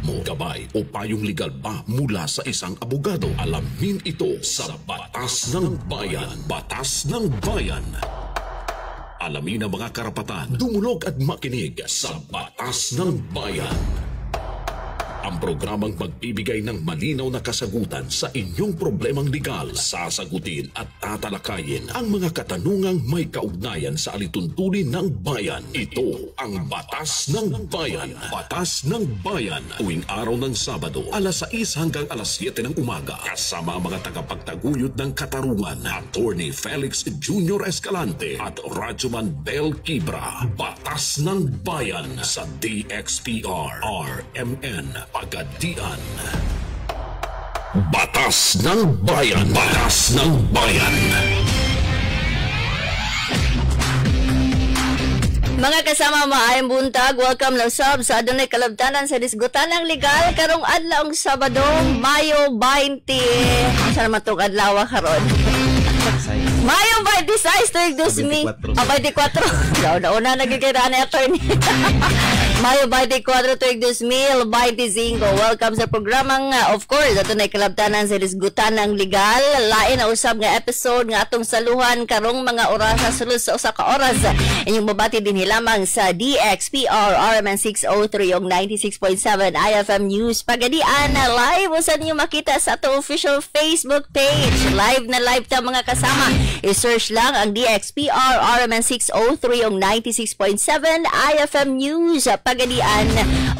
mo gabay o payong legal ba mula sa isang abogado? Alamin ito sa Batas ng Bayan. Batas ng Bayan. Alamin ang mga karapatan, dumulog at makinig sa Batas ng Bayan. Ang programang magbibigay ng malinaw na kasagutan sa inyong problemang legal. Sasagutin at tatalakayin ang mga katanungang may kaugnayan sa alituntunin ng bayan. Ito ang Batas ng Bayan. Batas ng Bayan. Tuwing araw ng Sabado, alas 6 hanggang alas 7 ng umaga. Kasama ang mga tagapagtaguyod ng katarungan, Attorney Felix Jr. Escalante at Radyoman Bel Quibra. Batas ng Bayan sa DXPR RMN Pagadian. Batas ng Bayan. Batas ng Bayan. Mga kasama, maayong buntag, welcome lang sab sa adunay kalabtanan sa disgutan ng legal karong adlaw Sabado, Mayo 20. Asa naman tong adlaw karon? Mayo 26 tuig 2024. 24. Daw-daw na nagigiraan na attorney. Mayo 24 tuig 2025. Welcome sa programang of course adunay kalabtanan sa disgutan ng legal. Lain na usab nga episode nga atong saluhan karong mga oras sa sulod sa usa ka oras. Inyong mabati din lamang sa DXPR RMN 603 og 96.7 IFM News Pagadian. Live usa ninyo makita sa atong official Facebook page. Live na live ta mga kasama. I-search lang ang DXPR RMN 603 og 96.7 IFM News Pagadian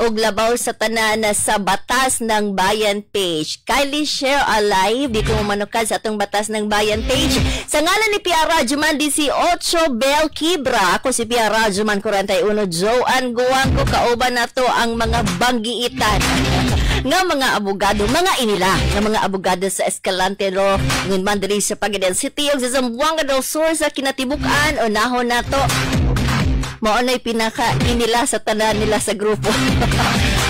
og labaw sa tanan sa Batas ng Bayan page. Kindly share a live dito mo manukad sa atong Batas ng Bayan page. Sa ngalan ni Pia Radyoman 18 Bel Quibra. Ako si Pia Radyoman 41 Joan Guangco. Kauban nato ang mga banggiitan nga mga abogado, mga inila nga mga abogado sa Escalante Law ngun man diri sa Pagadian City ug sa Zamboanga del Sur sa kinatibukan. Unahon nato mao nay pinaka inila sa tanan nila sa grupo.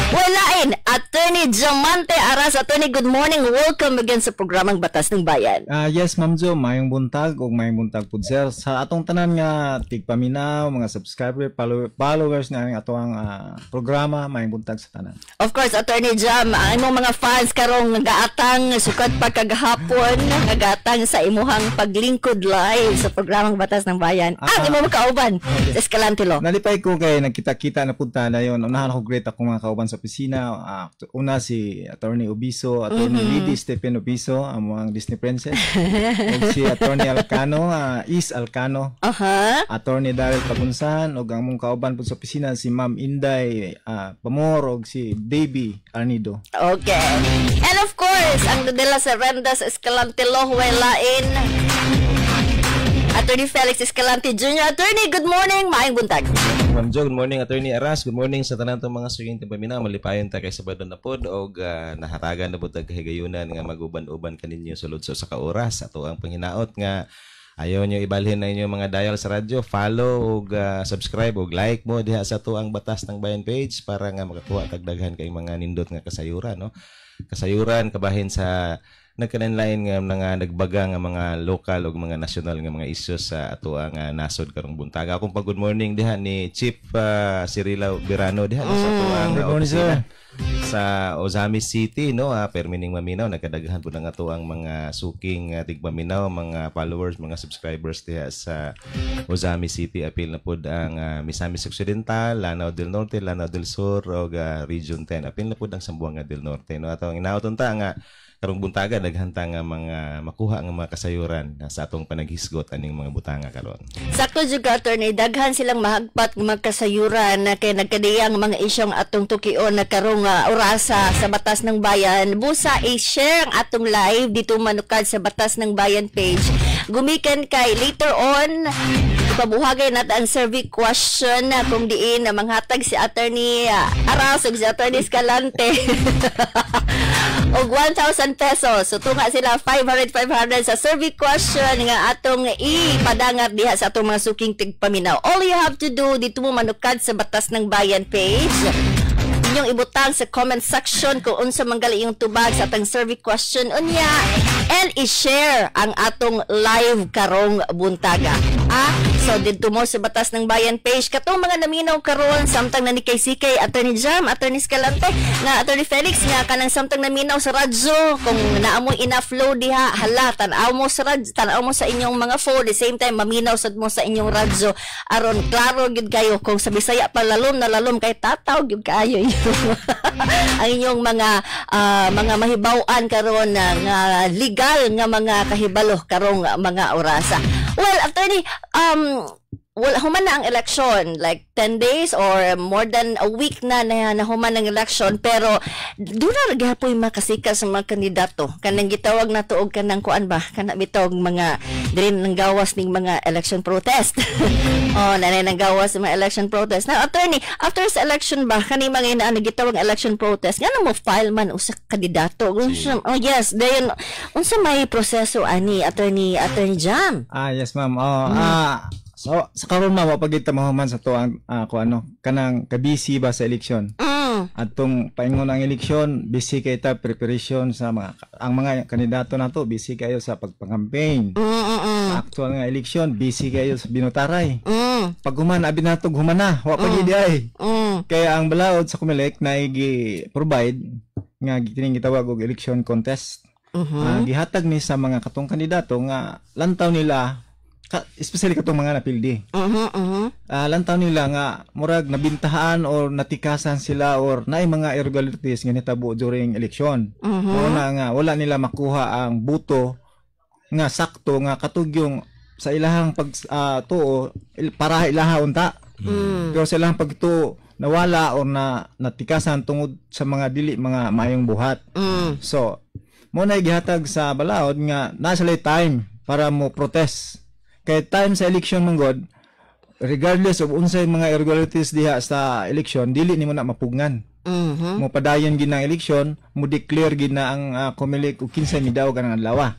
Walain, Attorney Jamante Aras. Attorney, good morning. Welcome again sa programang Batas ng Bayan. Yes, Ma'am Jo, mayong buntag o mayong buntag po, sir. Sa atong tanan nga tigpaminaw, mga subscriber, followers nga ato ang programa, mayong buntag sa tanan. Of course, Attorney Jam, ang imong mga fans karong nagaatang sukat pagkagahapon, nagaatang sa imuhang paglingkod live sa programang Batas ng Bayan. Ang imong kauban sa Escalante Law. Nalipay ko kay nagkita-kita na punta na yon. Unahan ako great ako mga kauban sa opisina. Una si Attorney Obiso, Attorney Lady Stephen Obiso, ang mga Disney Princess. O si Attorney Alcano, Is Alcano. Attorney Daryl Pagunsan, o ang mong kauban po sa opisina si Ma'am Inday Pamor, o si Davey Arnido. Okay. And of course, ang De La Serenda sa Escalante Law, walain Attorney Felix Escalante Jr. Attorney, good morning. Maayong buntag. Ma'am Jo, good morning. Attorney Aras, good morning sa tanan tong mga suging timpaminaw. Malipayon ta kay Sabado na pod og nahatagan na pod kahigayunan nga maguban-uban kaninyo sulod sa ka oras. Ato ang panghinaot nga ayaw nyo ibalhin na inyo mga dial sa radyo, follow og subscribe og like mo diha sa ato ang Batas ng Bayan page para nga makakuha kag daghan kay mga nindot nga kasayuran, no? Kasayuran kabahin sa nagkananlain nga nagbaga nga mga local o mga national nga mga issues sa ato ang nasod karong buntaga. Akong good morning diha ni Chief Cirilo Birano diha sa ato ang opisina sa Ozami City, no? Permining maminaw nagkadaghan po ng ato ang mga suking tigpaminaw, mga followers, mga subscribers diha sa Ozami City. Apil na po ang Misamis Occidental, Lanao del Norte, Lanao del Sur o Region 10. Apil na po ang Zamboanga del Norte, no? Ato ang inauton ta nga karong buntaga daghanta nga mga makuha nga mga kasayuran sa atong panaghisgot aning mga butanga karon. Sakto jud ka, Attorney, daghan silang mahagpat nga magkasayuran kay nagkadiyang mga isyong atong tukion na karong orasa sa Batas ng Bayan. Busa i-share ang atong live dito manukad sa Batas ng Bayan page. Gumikan kay later on ipabuhagay natin ang survey question kung diin na manghatag si Attorney Aras ug si Attorney Escalante og 1,000 pesos. So tunga sila 500 sa survey question nga atong ipadangat diha sa atong mga suking tigpaminaw. All you have to do dito mo manukad sa Batas ng Bayan page. Inyong ibutang sa comment section kung unsa manggali yung tubag sa atong survey question unya and i-share ang atong live karong buntaga. So So dito mo sa Batas ng Bayan page katong mga naminaw karon samtang na ni kay CK Attorney Jam, Attorney Escalante, nga Attorney Felix nga kanang samtang naminaw sa radyo kung naamoy enough flow diha hala tan-aw mo sa radyo, tan-aw mo sa inyong mga phone, the same time maminaw sad mo sa inyong radyo aron klaro gyud kayo kung sa Bisaya pa lalom na lalom kay tataw gyud kaayo ang inyong mga mahibaw-an karon nga legal nga mga kahibalo karong mga orasa. Well, attorney, human na ang election, like 10 days or more than a week na human ang election, pero doon na naghapoy makasika sa mga kandidato. Kanang gitawag na tuog kanang kuan ba? Kanang bitawag mga din ng gawas ning mga election protest. Nanay nang gawas sa mga election protest. Now, attorney, after sa election ba, kani mga gitawag election protest, nga mo file man usa kandidato. Yes, then unsa may proseso ani Attorney Jam? Yes ma'am. So sa karon na mapagita mahuman sa to ang kanang kabisi ba sa eleksyon. Atong paingon ang eleksyon, busy kay ta preparation sa ang mga kandidato nato, busy kayo sa pagpang-campaign. Actual nga eleksyon, busy kayo sa binutaray. Pag human abi natog humana, wa pagidi ay. Kaya ang balaod sa Comelec na i-provide nga kining gitawag og election contest. Gihatag ni sa mga katong kandidato nga lantaw nila especially katong mga napildi. Lantaw nila nga murag nabintahan or natikasan sila or naay mga irregularities nga nitabo during election. Una nga wala nila makuha ang buto nga sakto nga katugyong sa ilahang tuo para ilaha unta. Pero sa ilahang pagtuo nawala or natikasan tungod sa mga dili mga mayong buhat. So mo na gihatag sa balaod nga nasa time para mo protest. Kay time sa election manggod, regardless of unsay mga irregularities diha sa election, dili nimo na mapugngan. Mo padayon gid ng election, mo declare gid na ang Comelec ug kinsay midaw kanang adlaw.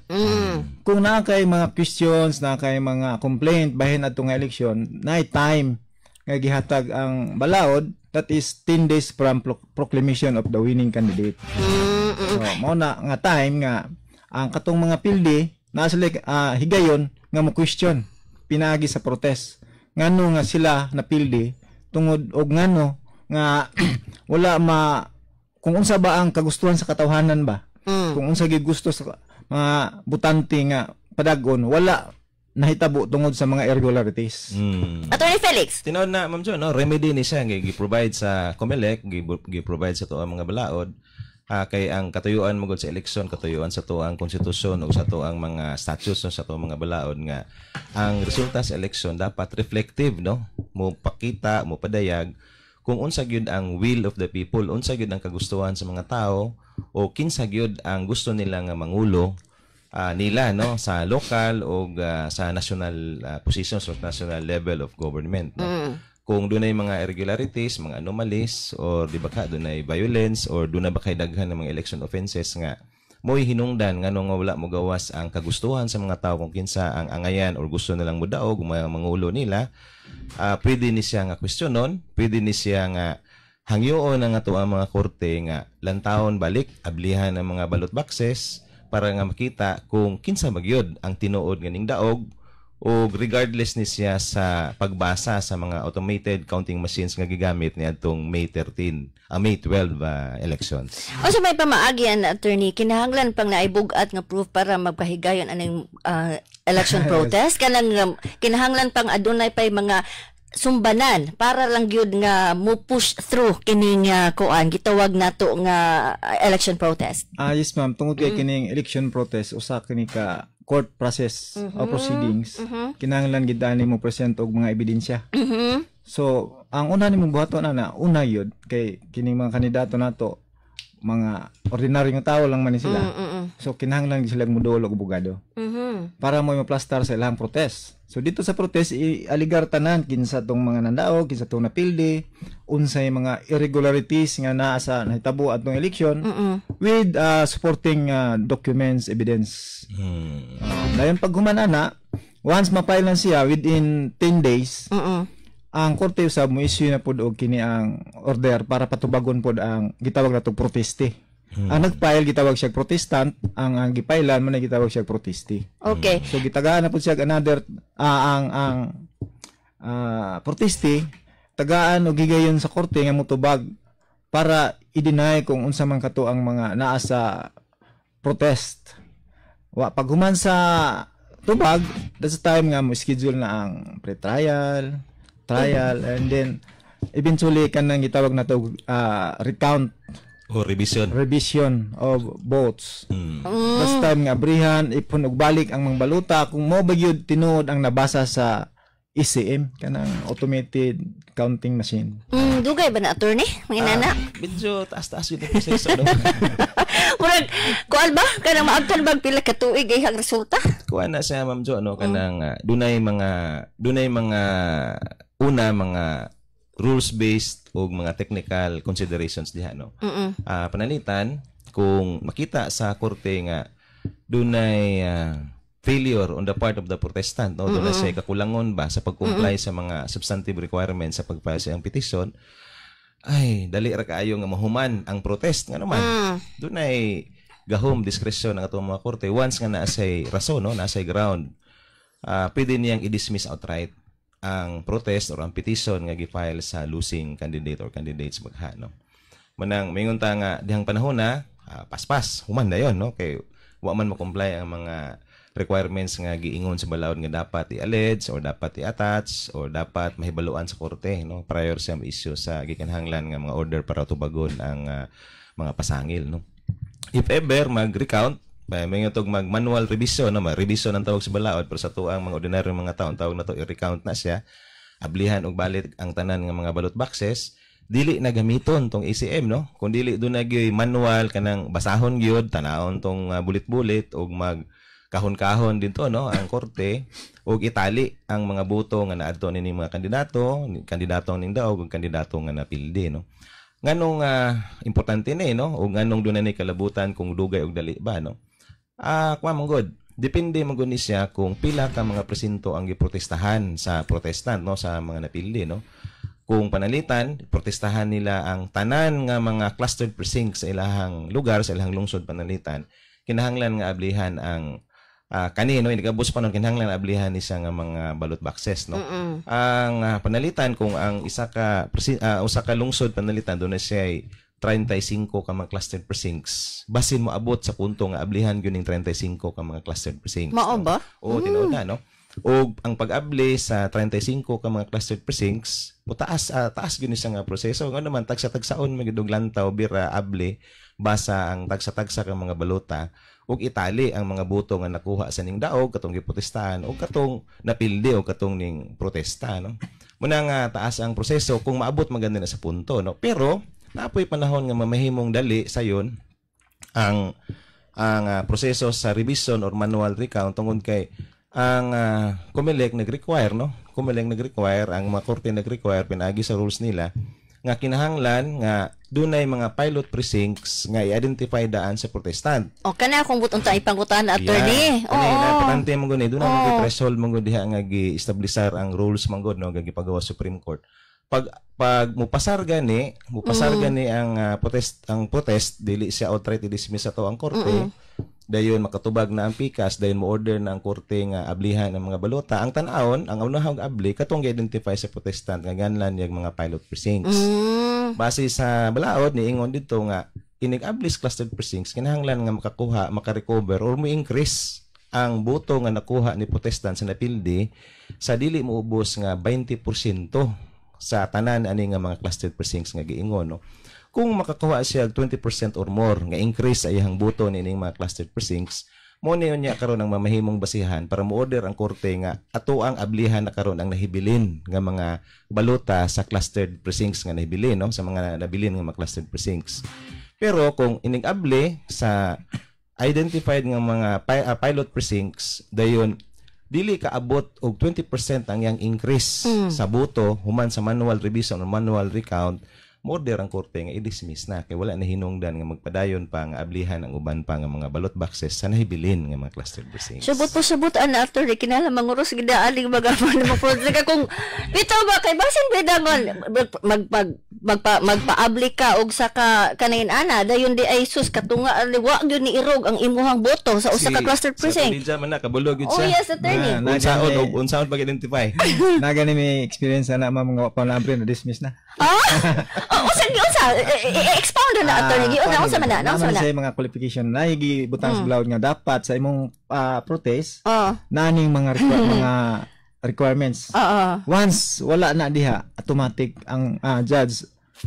Kung naa kay mga questions, naa kay mga complaint bahin adto nga election, naay time nga gihatag ang balaod, that is 10 days from proclamation of the winning candidate. So mo na nga time nga ang katong mga pildi naa sila higayon nga mo question pinaagi sa protest ngano nga sila napildi tungod og ngano nga wala kung unsa ba ang kagustuhan sa katawhanan ba kung unsa gyud gusto sa mga butante nga padagon wala nahitabo tungod sa mga irregularities. Attorney Felix, tinawag na Ma'am Jo, remedy ni siya gi-provide sa Comelec, gi-provide sa to ang mga balaod. Kay ang katuyuan mo sa eleksyon, katuyuan sa to ang konstitusyon o sa to ang mga statutes no, sa to mga balaod nga ang resulta sa eleksyon dapat reflective no, mo pakita, mo padayag kung unsa gyud ang will of the people, unsa gyud ang kagustuhan sa mga tao o kinsa gyud ang gusto nila nga mangulo nila no sa local o sa national positions o national level of government no. Kung dunay mga irregularities, mga anomalies, or di ba ka, dunay violence, or dunay ba kay daghan ng mga election offenses nga, mo'y hinungdan nga nung wala mo gawas ang kagustuhan sa mga tao kung kinsa ang angayan or gusto nilang mudaog, mga mangulo nila, pwede ni siya nga questionon, pwede ni siya nga hangyoon nga to ang mga korte nga lantawon balik, ablihan ng mga ballot boxes, para nga makita kung kinsa magyod ang tinuod nganing daog, o regardless ni siya sa pagbasa sa mga automated counting machines nga gigamit ni atong May 12 elections. O sa may pamaagyan, attorney, kinahanglan pang naibug-at nga proof para magpahigayon aning election protest, kanang kinahanglan pang adunay pay mga sumbanan para lang gyud nga mo push through kining kuan gitawag nato nga election protest. Yes ma'am, tungod kay kining election protest usa kini ka court process o proceedings, kinahanglan gid ani mo present og mga ebidensya. So, ang una nimo buhaton na una yun kay kining mga kandidato nato mga ordinaryo nga tao lang man sila. So, kinahanglan sila modolo og abogado. Para mo maplastar sa ilang protest. So, dito sa protest aligar tanan kinsa tong mga nandaog, kinsa tong napildi, unsay mga irregularities nga naa sa nahitabo atong election with supporting documents, evidence. Dayon pag humanana, once ma-file na siya within 10 days, ang korte usab mo issue na pud og kini ang order para patubagon pud ang gitawag natong proteste. Ang nag-file gitawag siya protestant, ang gipailan man gitawag siya proteste. Okay. So gitagaan na pud siya another ang proteste tagaan og gigayon sa korte nga motubag para i-deny kung unsa man kato ang mga naa sa protest. Paghuman sa tubag, that's the time nga mo schedule na ang pre-trial, trial, and then eventually kanang gitawag na to recount O revision of votes. That's the time nga abrihan ipon og balik ang mga baluta kung mo ba gyud tinuod ang nabasa sa ECM kanang automated counting machine. Dugay ba na attorney? Mga nana? Medyo taas-taas yun ang proseso. No? Murag, kuan ba? Kanang maagtan bag pila ka tuig ay ang resulta? Kuha na siya, Ma'am Jo, ano, kanang dunay mga mga rules-based o mga technical considerations diha, no? Panalitan, kung makita sa korte nga dunay failure on the part of the protestant, no? Doon na siya kakulangon ba sa pag-comply sa mga substantive requirements sa pag-file sa petition, ay dali ra kaayo nga mahuman ang protest nga naman. Doon ay gahom diskresyon ng atong mga korte once nga naasay rason, no, naasay ground, pwede niyang i-dismiss outright ang protest or ang petition nga gi-file sa losing candidate or candidates magha, no. Manang mingon ta nga dihang panahon na paspas human dayon, no, kay wa man ma-comply ang mga requirements nga giingon sa balaod nga dapat i-allege or dapat i-attach or dapat mahibaluan sa korte, no, prior sa issue sa gikanhanglan nga mga order para tubagon ang mga pasangil, no. If ever mag-recount, may tog mag-manual revision, no, revision ang tawag sa balaod, pero sa tuang mga ordinaryong mga taon tawag na to i-recount na siya, ablihan og balik ang tanan nga mga ballot boxes, dili na gamiton tong ECM, no, kung dili do na gyud manual kanang basahon gyud tanawon tong bulit-bulit og mag kahon-kahon dito, no, ang korte og itali ang mga boto nga naadto ni mga kandidato ning daog ug kandidato nga napildi, no. Nganong importante ni, no, ug nganong dunay ni kalabutan kung dugay og dali ba, no. Kwa manggod, depende manggod ni siya kung pila ka mga presinto ang giprotestahan sa protestant, no, sa mga napildi, no. Kung panalitan, protestahan nila ang tanan nga mga clustered precincts sa ilahang lugar, sa ilahang lungsod panalitan, kinahanglan nga ablihan ang kanino hindi kabus pa nun kinahanglan ablihan ni siya nga mga ballot boxes, no. Ang panalitan kung ang usa ka lungsod panalitan doon na siya ay 35 ka mga clustered precincts, basin mo abot sa punto nga ablihan gyud ning 35 ka mga clustered precincts. Mao ba? Oo, tinuod na, no. O ang pag-abli sa 35 ka mga clustered precincts, taas gyud ni siya nga proseso. Nga naman tagsa-tagsaon magidog lantaw bira abli basa ang tagsa-tagsa ka mga balota ug itali ang mga boto nga nakuha sa ning daog katong giprotestahan o katong napildi o katong ning protesta, no. Muna nga taas ang proseso kung maabot maganda na sa punto, no. Pero napoy panahon nga mamahimong dali sayon ang proseso sa revision or manual recount tungod kay ang COMELEC nag-require, no. COMELEC nag-require, ang mga korte nag-require pinagi sa rules nila nga kinahanglan nga dunay mga pilot precincts nga i-identify daan sa protestant. O kana kung butong ta ipangutahan na attorney. Oo. Patante man gud dunay mga threshold man gud diha nga gi-establisar ang rules man gud, no, nga gipagawa Supreme Court. Pag mupasar gani ang protest dili siya outright i-dismiss ato ang korte. Dayon makatubag na ang pikas, dayon mo order na ang korte nga ablihan ang mga balota. Ang tan-awon, ang unahang abli katong gi-identify sa protestant nga ganlan yung mga pilot precincts. Base sa balaod niingon dito nga inig ablis clustered precincts kinahanglan nga maka-recover or mo increase ang boto nga nakuha ni protestant sa napildi sa dili moubos nga 20% sa tanan ani nga mga clustered precincts nga giingon, no. Kung makakuha siya 20% or more nga increase sa iyang boto nining mga clustered precincts, mo niyon niya karon ang mamahimong basihan para mo-order ang korte nga ato ang ablihan na karon ang nahibilin nga mga balota sa clustered precincts nga nahibilin, no, sa mga nabilin nga mga clustered precincts. Pero kung inig-abli sa identified nga mga pilot precincts, dayon dili kaabot og 20% ang yang increase sa boto human sa manual revision or manual recount, order ang korte nga i-dismiss na kay wala na hinungdan nga magpadayon pa nga ablihan ang uban pa nga mga ballot boxes sa nahibilin nga mga cluster precincts. Subot na attorney kinala manguros gida aling magaman mo project kung bitaw ba kay basin bidangon magpaabli ka og sa kanin ana dayon di ay sus katunga wa gyud ni irog ang imuhang boto sa usa ka cluster precinct. Sa man na kabulog gyud Oh siya. yes attorney. Unsaon pag-identify. Na gani may experience na mga panabre na dismiss na. Unsa expound na attorney unsa man na sa mga qualification na gibutang sa blawd nga dapat sa imong protest naning mga mga requirements. Once wala na diha automatic ang judge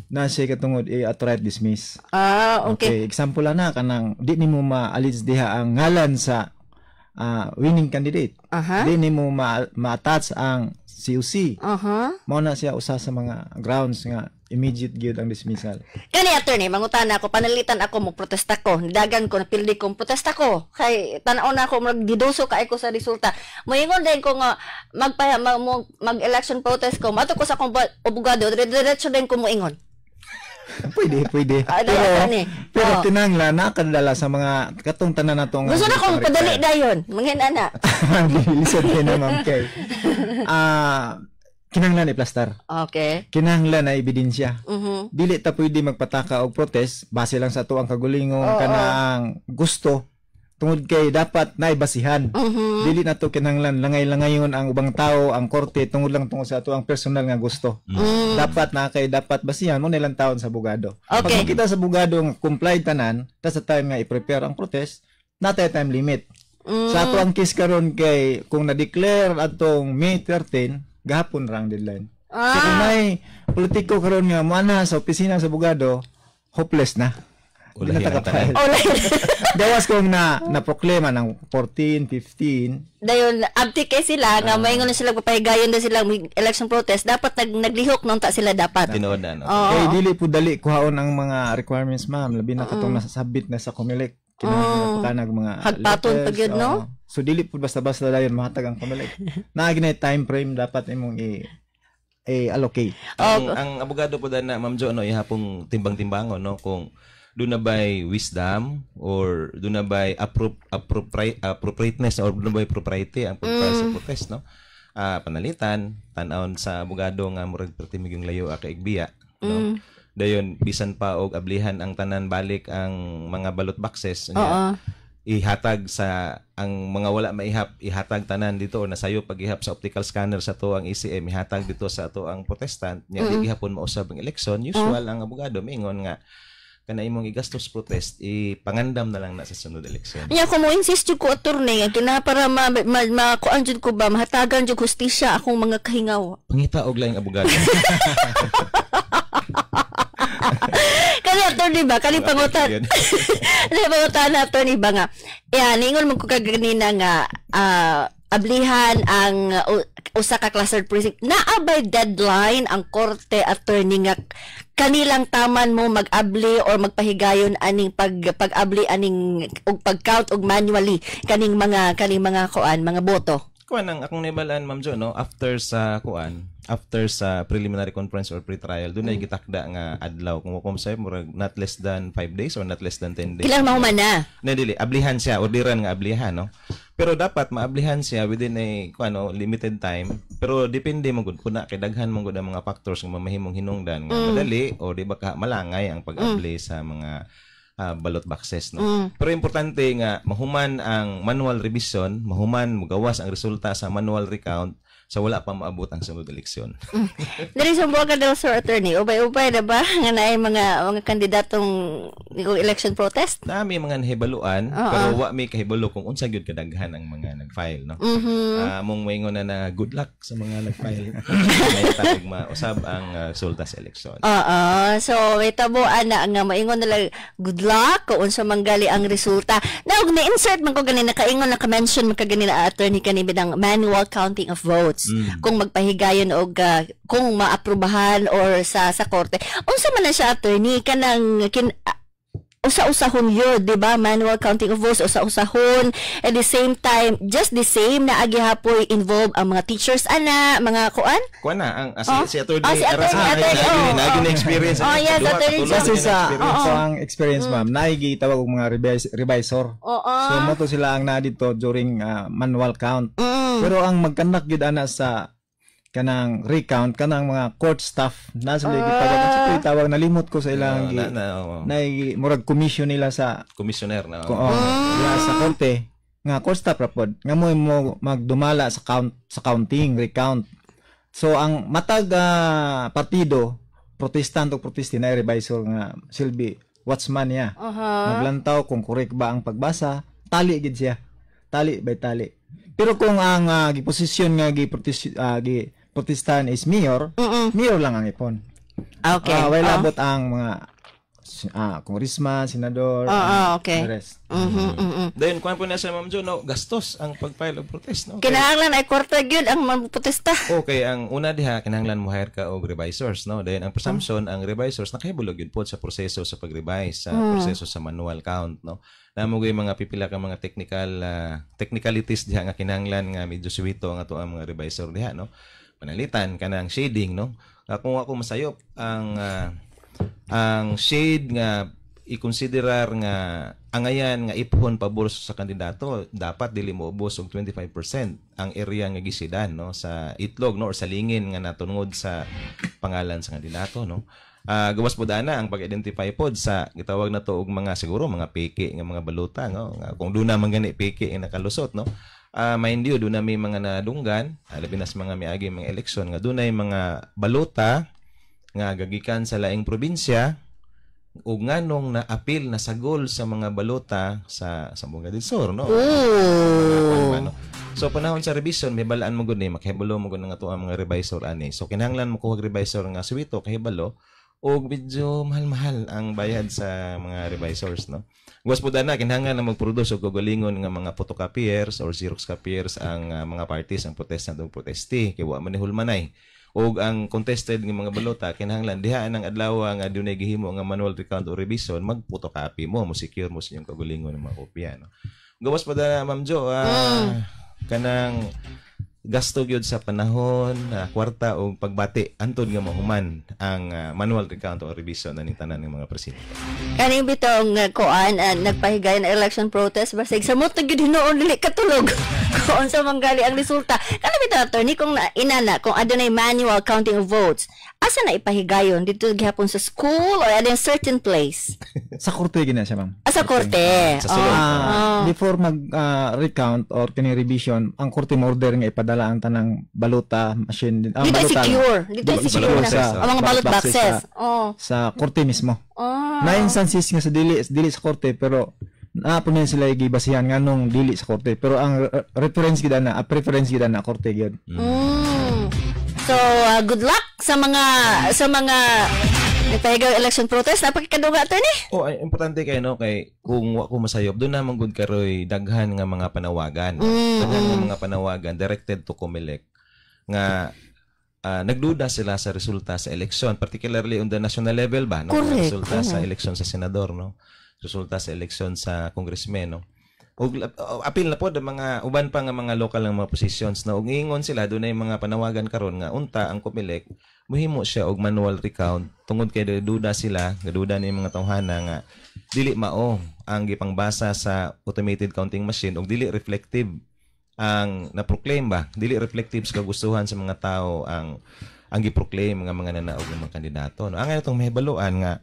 na siya katungod outright dismiss. Okay. Example na kanang di nimo ma-allege diha ang ngalan sa winning candidate. Di nimo ma-attach ang COC. Mao na siya usa sa mga grounds nga immediate gyud ang dismissal. Kani attorney, mangutana ako, panalitan ako mo protesta ko, dagan ko napildi kong protesta ko. Kay tan-aw na ako magdidoso kaay ko sa resulta. Moingon din ko nga mag-election protest ko, mato ko sa akong abogado, diretso din ko moingon. Pwede. Pero tinangla nakadala sa mga katong tanan natong gusto na kong padali dayon, manghin ana. Lisod din naman kay. Kinahanglan i-plaster. Okay. Kinahanglan na ebidensya. Dili ta pwede magpataka og protest base lang sa tuang kagulingon kanang gusto tungod kay dapat naibasihan. Dili na to kinahanglan langay-langayon ang ubang tao ang korte tungod lang tungod sa tuang personal nga gusto. Dapat na kay dapat basihan mo nilang taon sa abogado. Okay. Pag kita sa abogado nga comply tanan, ta sa time nga i-prepare ang protest, natay time limit. Sa ato ang case karon kay kung na-declare atong May 13 gahapon rang deadline. So kung may politiko karon nga mana sa opisina sa abogado, hopeless na. Gawas kung na-proklema ng 14, 15. Dayon abti kay sila nga maingon na sila papahigayon na sila election protest dapat naglihok nung ta sila dapat. Tinood na. Kay dili po dali kuhaon ang mga requirements ma'am labi na katong nasasabit na sa COMELEC. Kinahanglan mga hagpaton pag yun no. So dili po basta-basta dayon mahatag ang COMELEC. Naagi time frame dapat imong allocate. Ang abogado po na Ma'am Jo ihapong timbang-timbangon no kung doon na by wisdom or doon na by appropriateness or doon na by propriety ang pagpasa sa protest no. Panalitan tan-aon sa abogado nga murag pertimig yung layo ka igbiya no. Dayon bisan pa og ablihan ang tanan balik ang mga ballot boxes nya ihatag sa ang mga wala maihap ihatag tanan dito o nasayo paghihap sa optical scanner sa to ang ECM ihatag dito sa to ang protestant nya di gihapon mausab ang election usual ang abogado mingon nga kana imong igastos protest ipangandam na lang na sa sunod eleksyon. Nya ko mo insist jud ko attorney nga kina para kuan jud ko ba mahatagan jud hustisya akong mga kahingaw. Pangita og laing abogado. Kani attorney ba kani pangutan. Kani pangutan attorney ba nga. Ningon mo ko kaganina nga ablihan ang usa ka cluster precinct naabay deadline ang korte attorney nga kanilang taman mo mag-abli or magpahigayon aning pag-abli aning og pag-count og manually kaning mga kuan mga boto. Kuan ang akong nibalaan Ma'am Jo no after sa preliminary conference or pre-trial doon ay gitakda nga adlaw kung say murag not less than 5 days or not less than 10 days. Kailan mahuman na? Dili ablihan siya orderan nga ablihan no. Pero dapat maablihan siya within a limited time. Pero depende mo gud kuna kay daghan mo gud ang mga factors nga mamahimong hinungdan nga madali o di ba ka malangay ang pag-abli sa mga ballot boxes no. Pero importante nga mahuman ang manual revision, mahuman mugawas ang resulta sa manual recount sa wala pa maabot ang sunod eleksyon. Dali sa buwan ka daw, Sir Attorney, ubay-ubay na ba nga naay mga kandidatong election protest? Nami mga nahibaluan, pero wa may kahibalo kung unsa gyud kadaghan ang mga nag-file no. Mong moingon na good luck sa mga nag-file. May mausab ang resulta sa eleksyon. So may tabuan na nga moingon na lang good luck kung unsa manggali ang resulta. Now, na-insert man ko ganina kaingon na ka-mention man ka ganina attorney kanina bidang manual counting of votes. Kung magpahigayon og kung maaprubahan or sa korte. Unsa man na siya attorney kanang usa-usahon yun, di ba? Manual counting of votes, usa-usahon. At the same time, just the same na agihapoy involve ang mga teachers, mga kuan? Kuan na, ang si Atty. Si Atty. Naging experience. Yes, Atty. Kasi sa ang experience, ma'am, naigitawag og mga revisor. So mo to sila ang na dito during manual count. Pero ang magkandak gid ana sa kanang recount kanang mga court staff nasa lagi tawag nalimot ko sa ilang murag commission nila sa commissioner na sa korte nga court staff rapod nga mo magdumala sa counting recount. So ang matag partido protestant o protesti na revisor nga silbi watchman niya. Maglantaw kung correct ba ang pagbasa, tali gid siya. Tali by tali. Pero kung ang giposisyon nga protestan is mayor, mayor lang ang ipon. Okay. Wala labot ang mga congressman, senador, okay. the rest. Then, kuhan po na sa Ma'am Jo, gastos ang pag-file of protest. No? Kinahanglan ay kwarta gyud ang magprotesta. Okay, ang una diha, kinahanglan mo hire ka og revisors. No? Then, ang presumption, ang revisors, nakahibulog yun po sa proseso sa pag-revise, sa proseso sa manual count. No? Namo yung mga pipila ka mga technicalities diha nga kinahanglan nga medyo suwito ang ato ang mga revisor diha. No? Panalitan, kanang shading. No? Kung ako masayop, ang shade nga i-considerar nga angayan nga ipuhon pabor sa kandidato dapat dili mo ubos og 25% ang area nga gisidan no sa itlog no or sa lingin nga natungod sa pangalan sa kandidato no. Gawas po dana ang pag-identify pod sa gitawag na to og mga siguro mga peke nga mga baluta no nga kung duna man gani peke nga nakalusot no. Mind you, doon na may mga nadunggan, labi na sa mga miagi mga eleksyon nga doon ay mga baluta nga gagikan sa laing probinsya ug nganong na-appeal na sagol sa mga balota sa Sambuanga del Sur no. So panahon sa revision may balaan mo gud ni makahibalo mo gud nga ato ang mga revisor ani. So kinahanglan mo kuha revisor nga suwito kahibalo ug medyo mahal-mahal ang bayad sa mga revisors no. Guwas po dana kinahanglan na mag-produce og galingon nga mga photocopiers or xerox copiers ang mga parties ang protestant ug protesti kay wa man ni hulmanay. Og ang contested ng mga balota kinahanglan diha ang adlaw nga dunay gihimo nga manual recount o revision mag-photocopy mo secure mo sa inyong kagulingon ng mga kopya no. Gawas pa da Ma'am Jo kanang gasto gyud sa panahon kwarta o pagbati antod nga mahuman ang manual recount o revision ning tanan ng mga presidente. Kani bitong kuan nagpahigay na election protest basig sa mo gyud hinuon dili katulog. Kung sa manggali ang resulta. Kani bitaw attorney kung inana kung adunay manual counting of votes, asa na ipahigayon dito gihapon sa school or at a certain place? Sa korte gina siya, ma'am. Sa korte. Before mag recount or kini revision, ang korte mo order nga ipadala ang tanang baluta machine dito secure. Dito secure na ang mga ballot boxes. Sa korte mismo. Na instances nga sa dili sa korte pero naapon na sila gibasihan nganong dili sa korte pero ang preference gid na korte gyud. So good luck sa mga nagpahigaw election protest. Napakikaduga ito ni? Ay, importante kayo no kay kung wa ko masayop doon naman gud karoy daghan nga mga panawagan. Daghan nga mga panawagan directed to COMELEC nga nagduda sila sa resulta sa eleksyon, particularly on the national level ba no? Resulta sa eleksyon sa senador no. Resulta sa eleksyon sa congressman no. Og apil na po ang mga uban pa nga mga local nga mga positions na ug ingon sila dunay mga panawagan karon nga unta ang COMELEC mohimo siya og manual recount tungod kay duda sila gaduda ni mga tawhana nga dili mao ang gipangbasa sa automated counting machine ug dili reflective ang na-proclaim ba dili reflective sa kagustuhan sa mga tao ang gi-proclaim nga mga nanaog ng mga kandidato no. Ang itong mahibaluan nga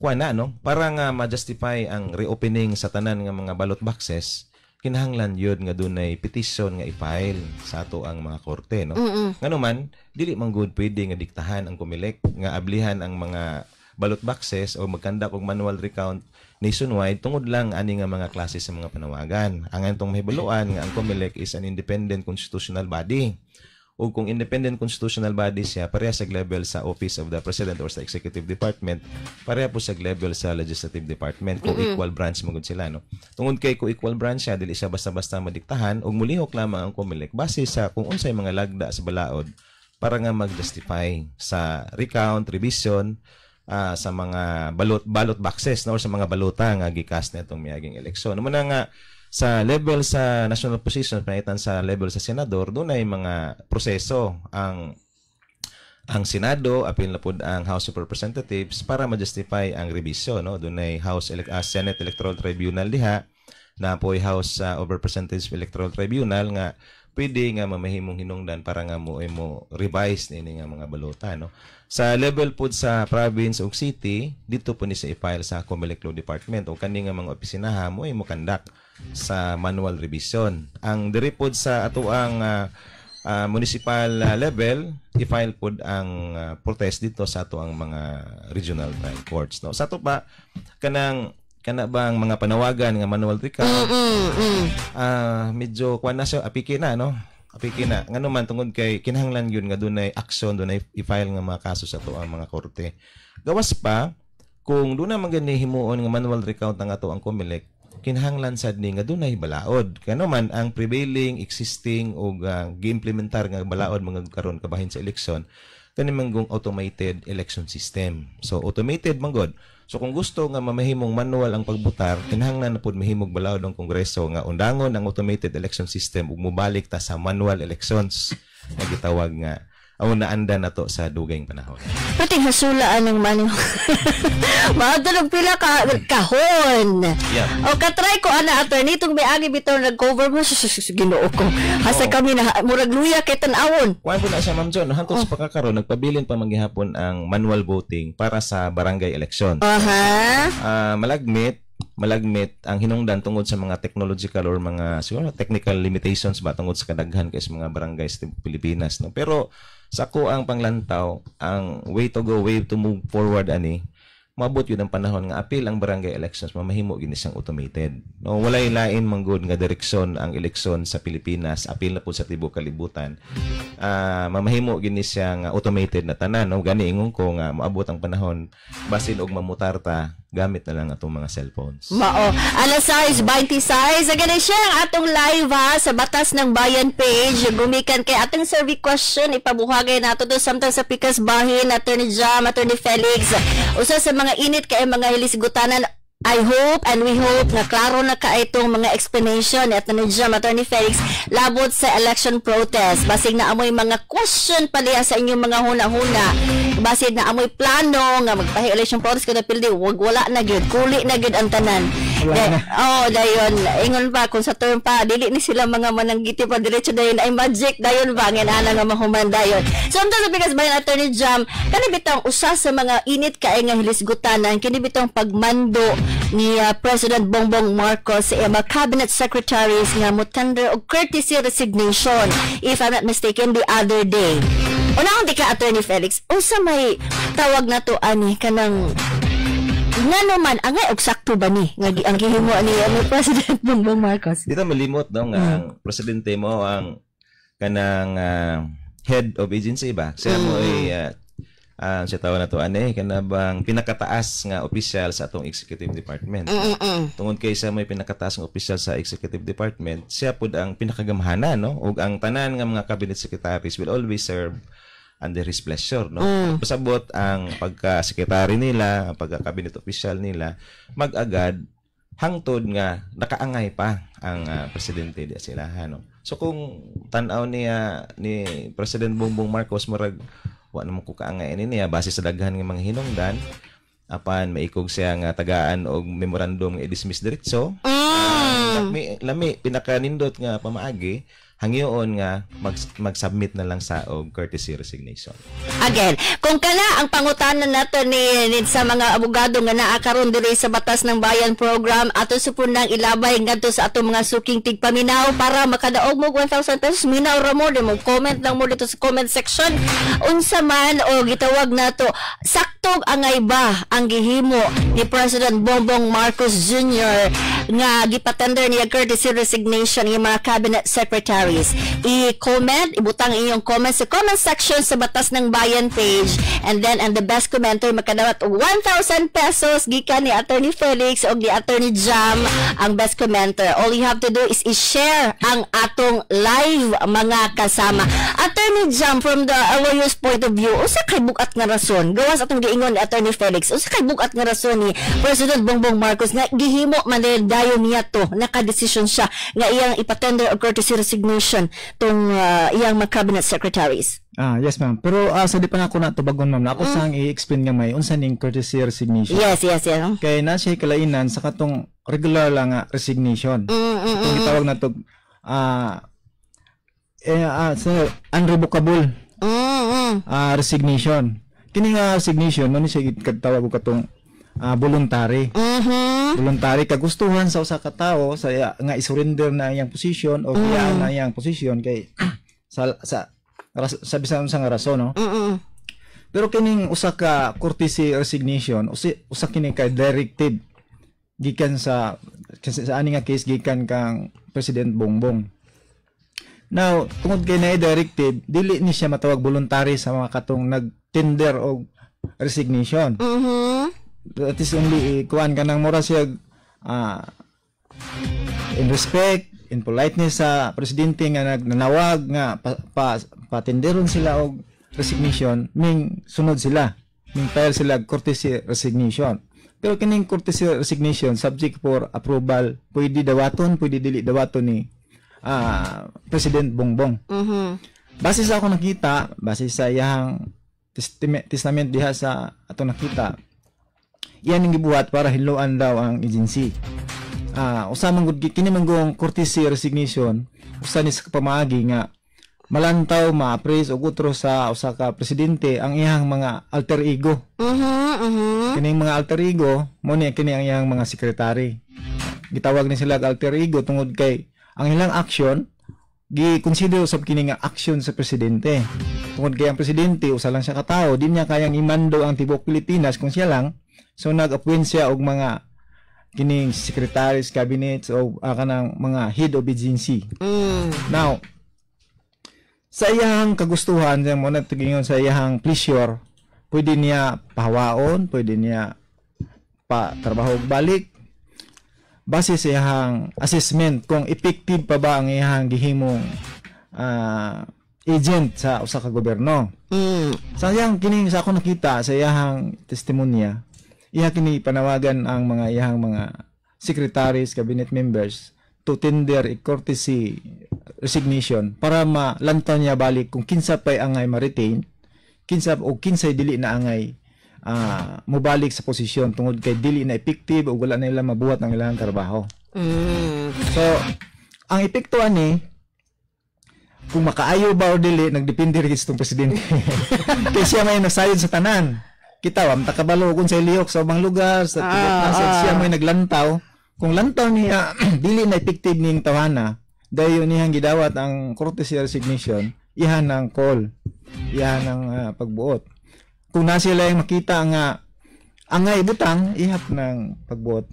kuana no para nga ma-justify ang reopening sa tanan nga mga ballot boxes kinahanglan yun nga dunay petition nga i-file sa ato ang mga korte no. Nganuman dili man gud pwede nga diktahan ang COMELEC nga ablihan ang mga ballot boxes o magkandak og manual recount nationwide tungod lang ani nga mga klase sa mga panawagan. Ang atong mahibaluan nga ang COMELEC is an independent constitutional body. O kung independent constitutional body siya, pareha sa level sa Office of the President or sa Executive Department, pareha po sa level sa Legislative Department, kung equal branch magud sila no. Tungod kay kung equal branch siya, dili siya basta-basta madiktahan ug mulihok lamang ang COMELEC base sa kung unsay mga lagda sa balaod para nga mag-justify sa recount, revision, sa mga ballot boxes no, or sa mga balota nga gikas nitong miaging eleksyon. Muna nga sa level sa national position panitan sa level sa senador, doon ay mga proseso ang Senado, apil na po ang House of Representatives para ma-justify ang revision. No? Doon ay Senate Electoral Tribunal diha, na po ay House of Representatives Electoral Tribunal nga pwede nga mamahimong hinungdan para nga mo revise nini nga mga balota. No? Sa level po sa province o city, dito po ni sa i-file sa COMELEC Law Department o kani nga mga opisinaha mo ay mo conduct sa manual revision. Ang diri po sa ato ang municipal level, i-file po ang protest dito sa ato ang mga regional trial courts. No? Sa ato pa, kana bang mga panawagan nga manual recount, medyo kuan na siya, apiki na, no? Apiki na. Nga naman, tungod kay kinahanglan yun nga doon ay action, doon ay i-file nga mga kaso sa ato ang mga korte. Gawas pa, kung doon na magani himuon nga manual recount ng ato ang COMELEC, kinahanglan sad ni nga doon ay balaod. Kaya naman, ang prevailing, existing, o gi-implementar nga balaod mga karon kabahin sa eleksyon, kanimang automated election system. So, automated manggod. So kung gusto nga mamahimong manual ang pagbutar, kinahanglan na pud mahimog balaod ang Kongreso nga undangon ang automated election system ug mobalik ta sa manual elections nga gitawag nga naanda na to sa dugayng panahon. Pati hasulaan ng manual. Maadto pila ka kahon. Yeah. O katry ko ana attorney itong may agi bitaw nag-cover mo Ginoo ko. Hasa kami na murag luya kay tan-awon. Kuan po na siya Ma'am John, hantod sa pagkakaroon nagpabilin pa manggihapon ang manual voting para sa barangay election. Malagmit ang hinungdan tungod sa mga technological or mga siguro technical limitations ba tungod sa kadaghan kay sa mga barangay sa Pilipinas, no. Pero sa ko ang panglantaw, ang way to go, way to move forward ani, mabot yun ang panahon nga apil ang barangay elections mamahimo gini siyang automated. No, walay lain manggod nga direksyon ang eleksyon sa Pilipinas, apil na po sa tibuok kalibutan. Mamahimo gini siyang automated na tanan, no. Gani ingon ko nga maabot ang panahon basin og mamutarta gamit na lang atong mga cellphones. Mao. Alas 6:26. Again siya ang atong live sa Batas ng Bayan page. Gumikan kay atong survey question. Ipabuhagay nato to samtang sa pikas bahin. Attorney Jam, Attorney Felix. Usa sa mga init kay mga hilisgutanan. I hope and we hope na klaro na ka itong mga explanation ni Attorney Jam, Attorney Felix labot sa election protest. Basig na amoy mga question paliya sa inyong mga huna-huna. Basig na amoy plano nga magpahi election protest kada pildi wala na gyud, kuli na gyud ang tanan. Dayon ingon pa kung sa term pa dili ni sila mga mananggiti pa diretso dayon ay magic dayon ba nga ana nga mahuman dayon. So sa bigas bayan Attorney Jam, kani bitang usa sa mga init kay nga hilisgutanan kini bitang pagmando ni President Bongbong Marcos sa mga cabinet secretaries nga mo-tender og courtesy resignation, if I'm not mistaken, the other day. Unang di ka Attorney Felix, usa may tawag na to ani kanang nga naman angay og sakto ba ni nga ang gihimo ni President Bongbong Marcos? Dito malimot daw nga ang presidente mo ang kanang head of agency ba? Siya mo ay siya tawag na to kanabang pinakataas nga opisyal sa atong executive department. Tungod kay siya may pinakataas nga opisyal sa executive department, siya pud ang pinakagamhanan, no, ug ang tanan nga mga cabinet secretaries will always serve under his pleasure, no. Pasabot ang pagka-secretary nila, ang pagka-cabinet official nila mag-agad hangtod nga nakaangay pa ang presidente di sila, no. So kung tan-aw niya ni President Bongbong Marcos murag wa naman ko kaangay niya base sa daghan nga mga hinungdan apan maikog siya nga tagaan og memorandum nga i-dismiss diretso. Lami pinakanindot nga pamaagi hangyoon nga mag-submit na lang sa og courtesy resignation. Again, kung kana ang pangutanan nato ni sa mga abogado nga naa karon diri sa Batas ng Bayan program ato supunang ilabay ngadto sa atong mga suking tigpaminaw para makadaog mo 1,000 pesos minaw ra mo mo comment lang mo dito sa comment section unsa man o gitawag nato saktog angay ba ang gihimo ni President Bongbong Marcos Jr. nga gipatender niya courtesy resignation yung mga cabinet secretaries. I-comment, ibutang inyong comments sa comment section sa Batas ng Bayan page, and then the best commenter makadawat og 1,000 pesos gikan ni Attorney Felix o ni Attorney Jam ang best commenter. All you have to do is i-share ang atong live mga kasama. Attorney Jam, from the lawyer's point of view, usa kay bukat nga rason gawas atong giingon ni Attorney Felix, usa kay bukat nga rason ni President Bongbong Marcos nga gihimo man dayon niya to, naka-decision siya nga iyang ipatender og courtesy resignation tong iyang mga cabinet secretaries. Yes ma'am. Pero sa di pa na ako natubagon ma'am, na ako sang i-explain nga may unsa ning courtesy resignation. Yes. Kay na siya kalainan sa katong regular lang nga resignation. Itong gitawag na to unrevocable resignation. Kini nga resignation mo ni siya katawag og katong voluntary. Voluntary kagustuhan sa usa ka tawo sa nga i-surrender na iyang position o biyaan na iyang position kay sa bisan sa nga rason, no? Pero kining usa ka courtesy resignation, usa kini ka directive gikan sa ani nga case gikan kang President Bongbong. Now, tungod kay na directive, dili ni siya matawag voluntary sa mga katong nag-tender og resignation. That is only kuan kanang mura siya in respect, in politeness sa presidente nga nagnanawag nga patenderon sila og resignation, ming sunod sila, ming file sila courtesy resignation. Pero kining courtesy resignation subject for approval, pwede dawaton, pwede dili dawaton ni President Bongbong. Base sa ako nakita, base sa iyang testament diha sa ato nakita, iyan ang gibuhat para hiluan daw ang agency. Usamang gud kini manggong courtesy resignation, usa ni sa pamaagi nga malantaw ma-appraise og utro sa usa ka presidente ang iyang mga alter ego. Kining mga alter ego mo ni kini ang iyang mga secretary. Gitawag ni sila alter ego tungod kay ang ilang action gi-consider usab kini nga action sa presidente. Tungod kay ang presidente usa lang siya ka tawo, di niya kayang imando ang tibok Pilipinas kung siya lang. So nag-appoint siya og mga kining secretaries, cabinets o kanang mga head of agency. Now, sa iyang kagustuhan, mo na tingin sa iyang pleasure, pwede niya pahawaon, pwede niya patrabaho balik base sa iyang assessment kung effective pa ba ang iyang gihimong agent sa usa ka gobyerno. Sa iyang kining sa ako nakita sa iyang testimonya, iya kini panawagan ang mga iyang mga secretaries, cabinet members to tender a courtesy resignation para malantaw niya balik kung kinsa pa'y angay ma-retain, kinsa o kinsa'y dili na angay mubalik sa posisyon tungod kay dili na effective o wala na ilang mabuhat ang ilang trabaho. So, ang epekto ani kung makaayo ba o dili nagdepende rin itong presidente. Kaya siya may nasayod sa tanan. Kita wa matakabalo kung sa ilihok sa ubang lugar sa tibok na siya may naglantaw. Kung lantaw niya dili na effective ning tawhana, dayon niyang gidawat ang courtesy resignation, ihan ng call, ihan ng pagbuot. Kung na sila yung makita nga angay butang, ihap ng pagbuot.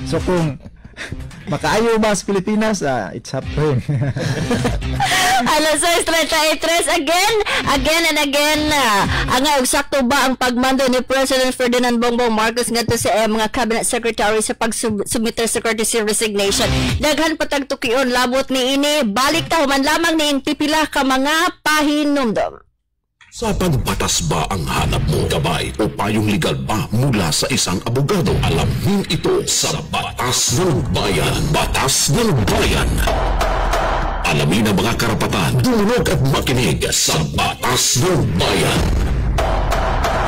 So kung makaayo ba sa Pilipinas, it's up to him. Alas 6:33 again and again. Angay eksakto ba ang pagmando ni President Ferdinand Bongbong Marcos ngadto sa mga cabinet secretary sa pagsubmit sa courtesy resignation? Daghan patagtukion labot ni ini, balik ta human lamang ni pipila ka mga pahinumdom. Sa pagbatas ba ang hanap mo? Gabay o payong legal ba mula sa isang abogado? Alamin ito sa Batas ng Bayan. Batas ng Bayan. Alamin ang mga karapatan, dumulog at makinig sa Batas ng Bayan.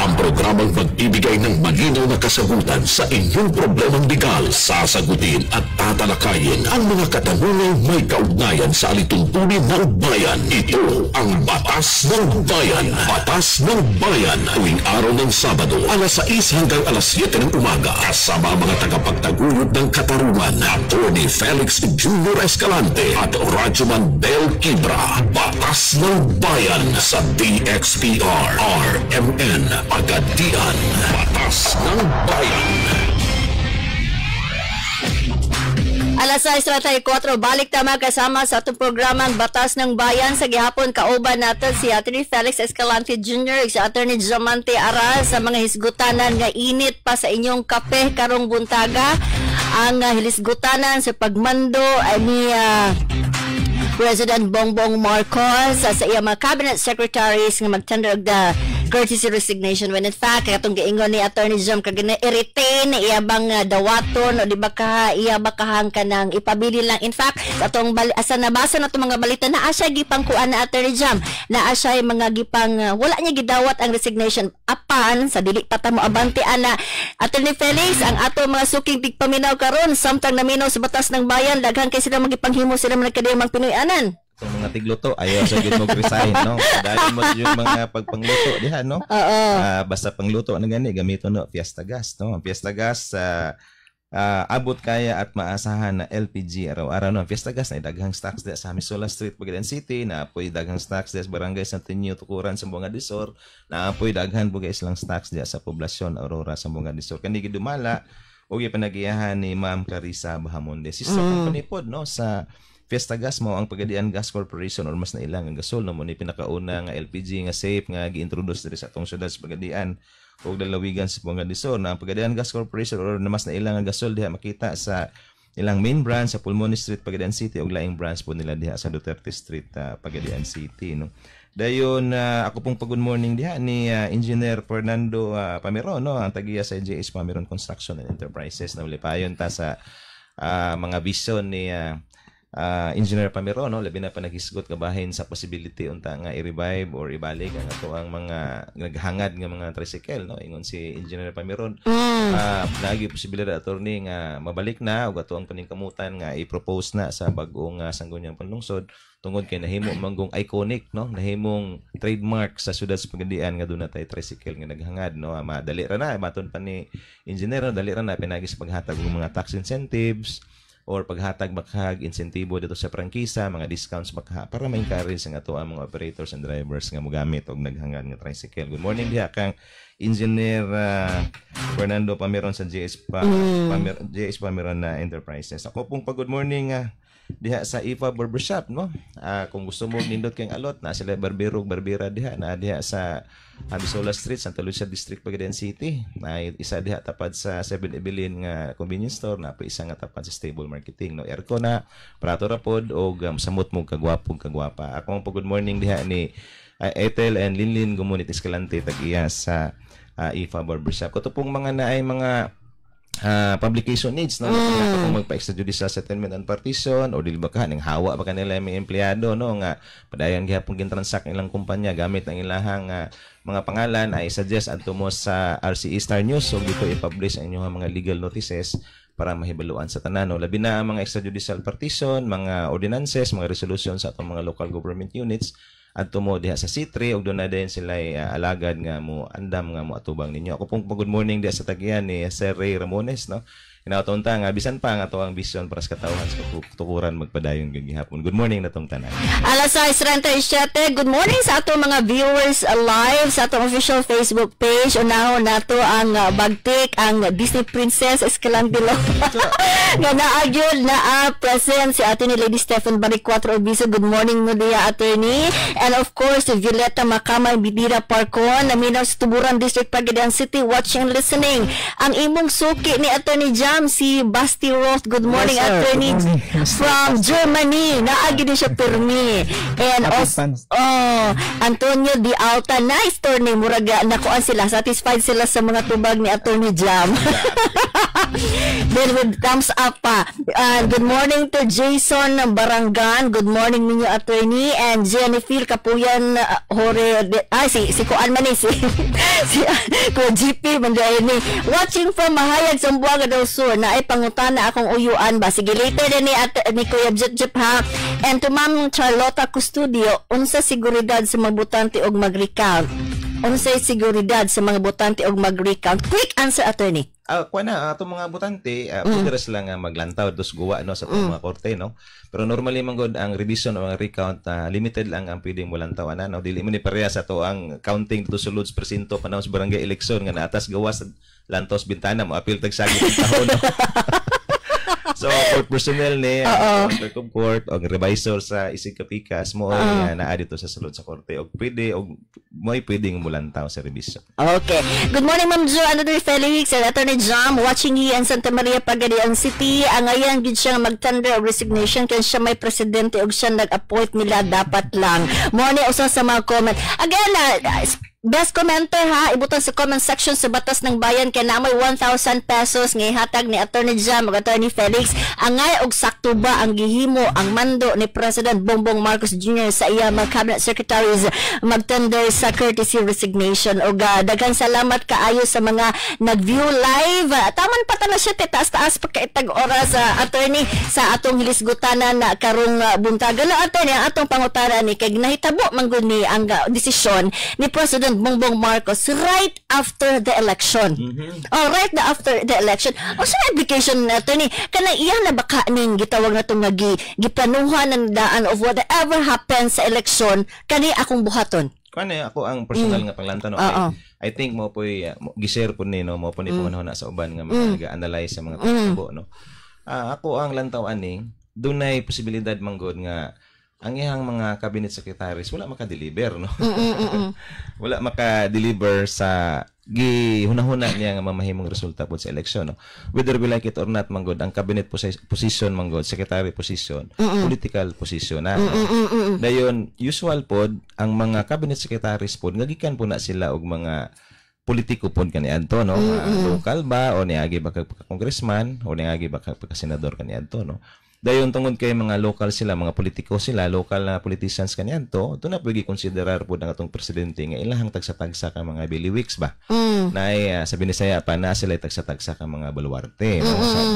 Ang programang magbibigay ng malinaw na kasagutan sa inyong problemang legal. Sasagutin at tatalakayin ang mga katanungang may kaugnayan sa alituntunin ng bayan. Ito ang Batas ng Bayan. Batas ng Bayan. Tuwing araw ng Sabado, alas 6 hanggang alas 7 ng umaga. Kasama ang mga tagapagtaguyod ng katarungan, Attorney Felix Jr. Escalante at Rajuman Bel Kibra. Batas ng Bayan sa DXPR RMN Agadian. Batas ng Bayan. Alas 6:34, balik tama kasama sa atong programang Batas ng Bayan. Sa gihapon kauban natin si Attorney Felix Escalante Jr. si Attorney Jamante Aras sa mga hisgutanan nga init pa sa inyong kape karong buntaga. Ang hilisgutanan sa pagmando ni President Bongbong Marcos sa iyang mga cabinet secretaries nga mag-tender og the courtesy resignation when in fact katong giingon ni Attorney Jam kag na-retain iya bang dawaton o di ba ka iya bakahang kanang ipabili lang. In fact sa atong asa nabasa na itong mga balita na asya gipang kuan na Attorney Jam na asya mga gipang wala niya gidawat ang resignation apan sa dili pa ta mo abante ana Attorney Felix ang ato mga suking tigpaminaw karon samtang naminaw sa Batas ng Bayan daghan kay sila magipanghimo sila man kadiyang Pinoyanan. Itong mga tigluto, ayaw sa gid mo resign, no? Dahil mo yung mga pagpangluto diha, no? Basta pangluto na gani, gamito no, Fiesta Gas, no? Fiesta Gas, abot kaya at maasahan na LPG araw-araw, no? Fiesta Gas na daghang stocks diha sa Misola Street, Pagadan City, na apoy daghang stocks diha sa Barangay Santinio, Tukuran, sa Buanga de Sur, na apoy daghan bugay silang stocks diha sa poblasyon Aurora, sa Buanga de Sur. Kani gidumala og panagiyahan ni Ma'am Carissa Bahamonde. Sister company pod, no, sa Fiesta Gas mo ang Pagadian Gas Corporation or mas na ilang ang gasol no mo ni pinakauna nga LPG nga safe nga gi-introduce diri sa atong syudad sa Pagadian ug dalawigan sa Buanga de Sur na ang Pagadian Gas Corporation or na mas na ilang ang gasol diha makita sa ilang main branch sa Pulmoney Street Pagadian City ug laing branch po nila diha sa Duterte Street Pagadian City, no. Dayon ako pong good morning diha ni Engineer Fernando Pamiron, no, ang tagiya sa JS Pamiron Construction and Enterprises na ulipayon ta sa mga vision ni Engineer Pamiron, no, labi na pa naghisgot kabahin sa possibility unta nga i-revive or ibalik ang ato ang mga naghangad nga mga tricycle, no, ingon si Engineer Pamiron. Lagi posibilidad attorney nga mabalik na ug ato ang paningkamutan nga i-propose na sa bag-ong sangguniang panlungsod tungod kay nahimo manggong iconic, no, nahimong trademark sa syudad sa Pagadian nga dunay tricycle nga naghangad, no. Madali ra na maton pa ni engineer, no, dali ra na pinagi sa paghatag og mga tax incentives or paghatag makahag insentibo dito sa prangkisa, mga discounts makaha para ma-encourage ang ato ang mga operators and drivers nga mogamit og naghangad nga tricycle. Good morning diha kang Engineer Fernando Pamiron sa JS Pamiron na Enterprises. Ako pong good morning diha sa IFA Barbershop, no. Kung gusto mo nindot kayong alot na sila barbero barbera diha na diha sa Misola Street, Santa Lucia District, Pagadan City. Na isa diha tapad sa 7-Eleven nga convenience store, na isa nga tapad sa Stable Marketing, no. Aircon na prato ra pod og samot mo kagwapong kagwapa. Ako ang good morning diha ni Ethel and Linlin Gumunit Escalante tagiya sa IFA Barbershop. Kuto pong mga naay mga publication needs, no, kung magpa-extrajudicial settlement and partition o dili ba ka ning hawa ba kanila may empleyado, no, nga padayon gihapon gintransact ilang kumpanya gamit ang ilahang mga pangalan, ay suggest adto mo sa RCE Star News so dito i-publish ang inyong mga legal notices para mahibaluan sa tanan, no. Labi na ang mga extrajudicial partition, mga ordinances, mga resolutions sa atong mga local government units adto mo diha sa C3 ug doon na din sila alagad nga mo andam nga mo atubang ninyo. Ako pong good morning diha sa tagiyan ni Sir Ray Ramones, no. Inaton ta nga bisan pa nga ato ang vision para sa katawhan sa tukuran magpadayon gihapon. Good morning natong tanan. Alas 6:37. Good morning sa ato mga viewers live sa atong official Facebook page. Unahon nato ang bagtik ang Disney Princess Escalante nga naagyod na present si Attorney Lady Stephen Baricuatro Obiso. Good morning mo diya Attorney. And of course si Violeta Macamay Bidira Parcon naminaw sa Tuburan District, Pagadian City, watching and listening. Ang imong suki ni Attorney si Basti Roth. Good morning, yes, Attorney from Germany. Naagi din siya permi. And also, Antonio Di Alta. Nice, Attorney. Muraga, nakuan sila. Satisfied sila sa mga tubag ni Attorney Jam. Then with thumbs up pa. Good morning to Jason Barangan. Good morning ninyo, Attorney. And Jennifer Kapuyan Hore. Si Kuan man si Kuya GP Mandaini. Watching from Mahayag, Sambuanga daw na ay pangutana akong uyuan ba. Sige, later din ni Kuya Jip ha. And to Ma'am Charlotta Custodio, unsa seguridad sa mga botante og mag-recount? Unsay seguridad sa mga botante og mag-recount? Quick answer, Attorney. Kuha na, itong mga botante, pwede lang maglantaw, dos guwa, no, sa mga korte, no? Pero normally, manggod, ang revision o ang recount, limited lang ang pwedeng mulantaw, no? Dili mo ni pareha sa to ang counting dito sa Lods Presinto, panahon sa barangay eleksyon, nga naatas gawa sa lantos bintana, mo apil tagsagit ng tahon, no? So, So, court personnel ni, clerk of court, o revisor sa isig kapikas mo, naa dito sa sulod sa korte. O pwede, o may pwedeng mulantaw sa revision. Okay. Good morning, Ma'am Jo. Another Felix, and Attorney Jam, watching here in Santa Maria, Pagadian City. Ang ayan, gid siya mag-tender of resignation kaya siya may presidente o siya nag-appoint nila dapat lang. Morning, usa sa mga comment. Again, best commenter ha, ibutan sa comment section sa Batas ng Bayan kaya na may 1,000 pesos ngay hatag ni Attorney Jam ug Attorney Felix. Angay og sakto ba ang gihimo ang mando ni President Bongbong Marcos Jr. sa iya mga cabinet secretaries magtender sa courtesy resignation ug daghang salamat kaayo sa mga nag-view live. Taman pa ta na siya taas-taas pagkaitag oras attorney sa atong hilisgutanan na karong buntagan no attorney ang atong pangutana ni kay nahitabo man gud ni ang desisyon ni President Bongbong Marcos right after the election. Right after the election. O sa application attorney kana iya na baka ning gitawag na itong giplanuhan ng daan of whatever happens sa election kani akong buhaton. Kani ako ang personal nga panglantan no. I think mo po gi-share po ni no mo po ni pumanahon na sa uban nga mag-analyze sa mga tabo no. Ako ang lantaw ani dunay posibilidad manggod nga ang iyang mga cabinet secretaries wala maka-deliver no. Wala maka-deliver sa gihunahuna niya nga mamahimong resulta po sa eleksyon no. Whether we like it or not manggod ang cabinet position manggod secretary position political position na dayon usual pod ang mga cabinet secretaries pod ngagikan po na sila og mga politiko pod kaniadto no. Local ba o niagi ba ka congressman o niagi ba ka senador kaniadto no. Dayon tungod kay mga local sila, mga politiko sila, local na politicians kaniadto, ito na pwede konsiderar po ng atong presidente nga ilahang tagsa-tagsa ka mga biliwiks ba? Na sa Binisaya pa na sila tagsa-tagsa ka mga baluarte.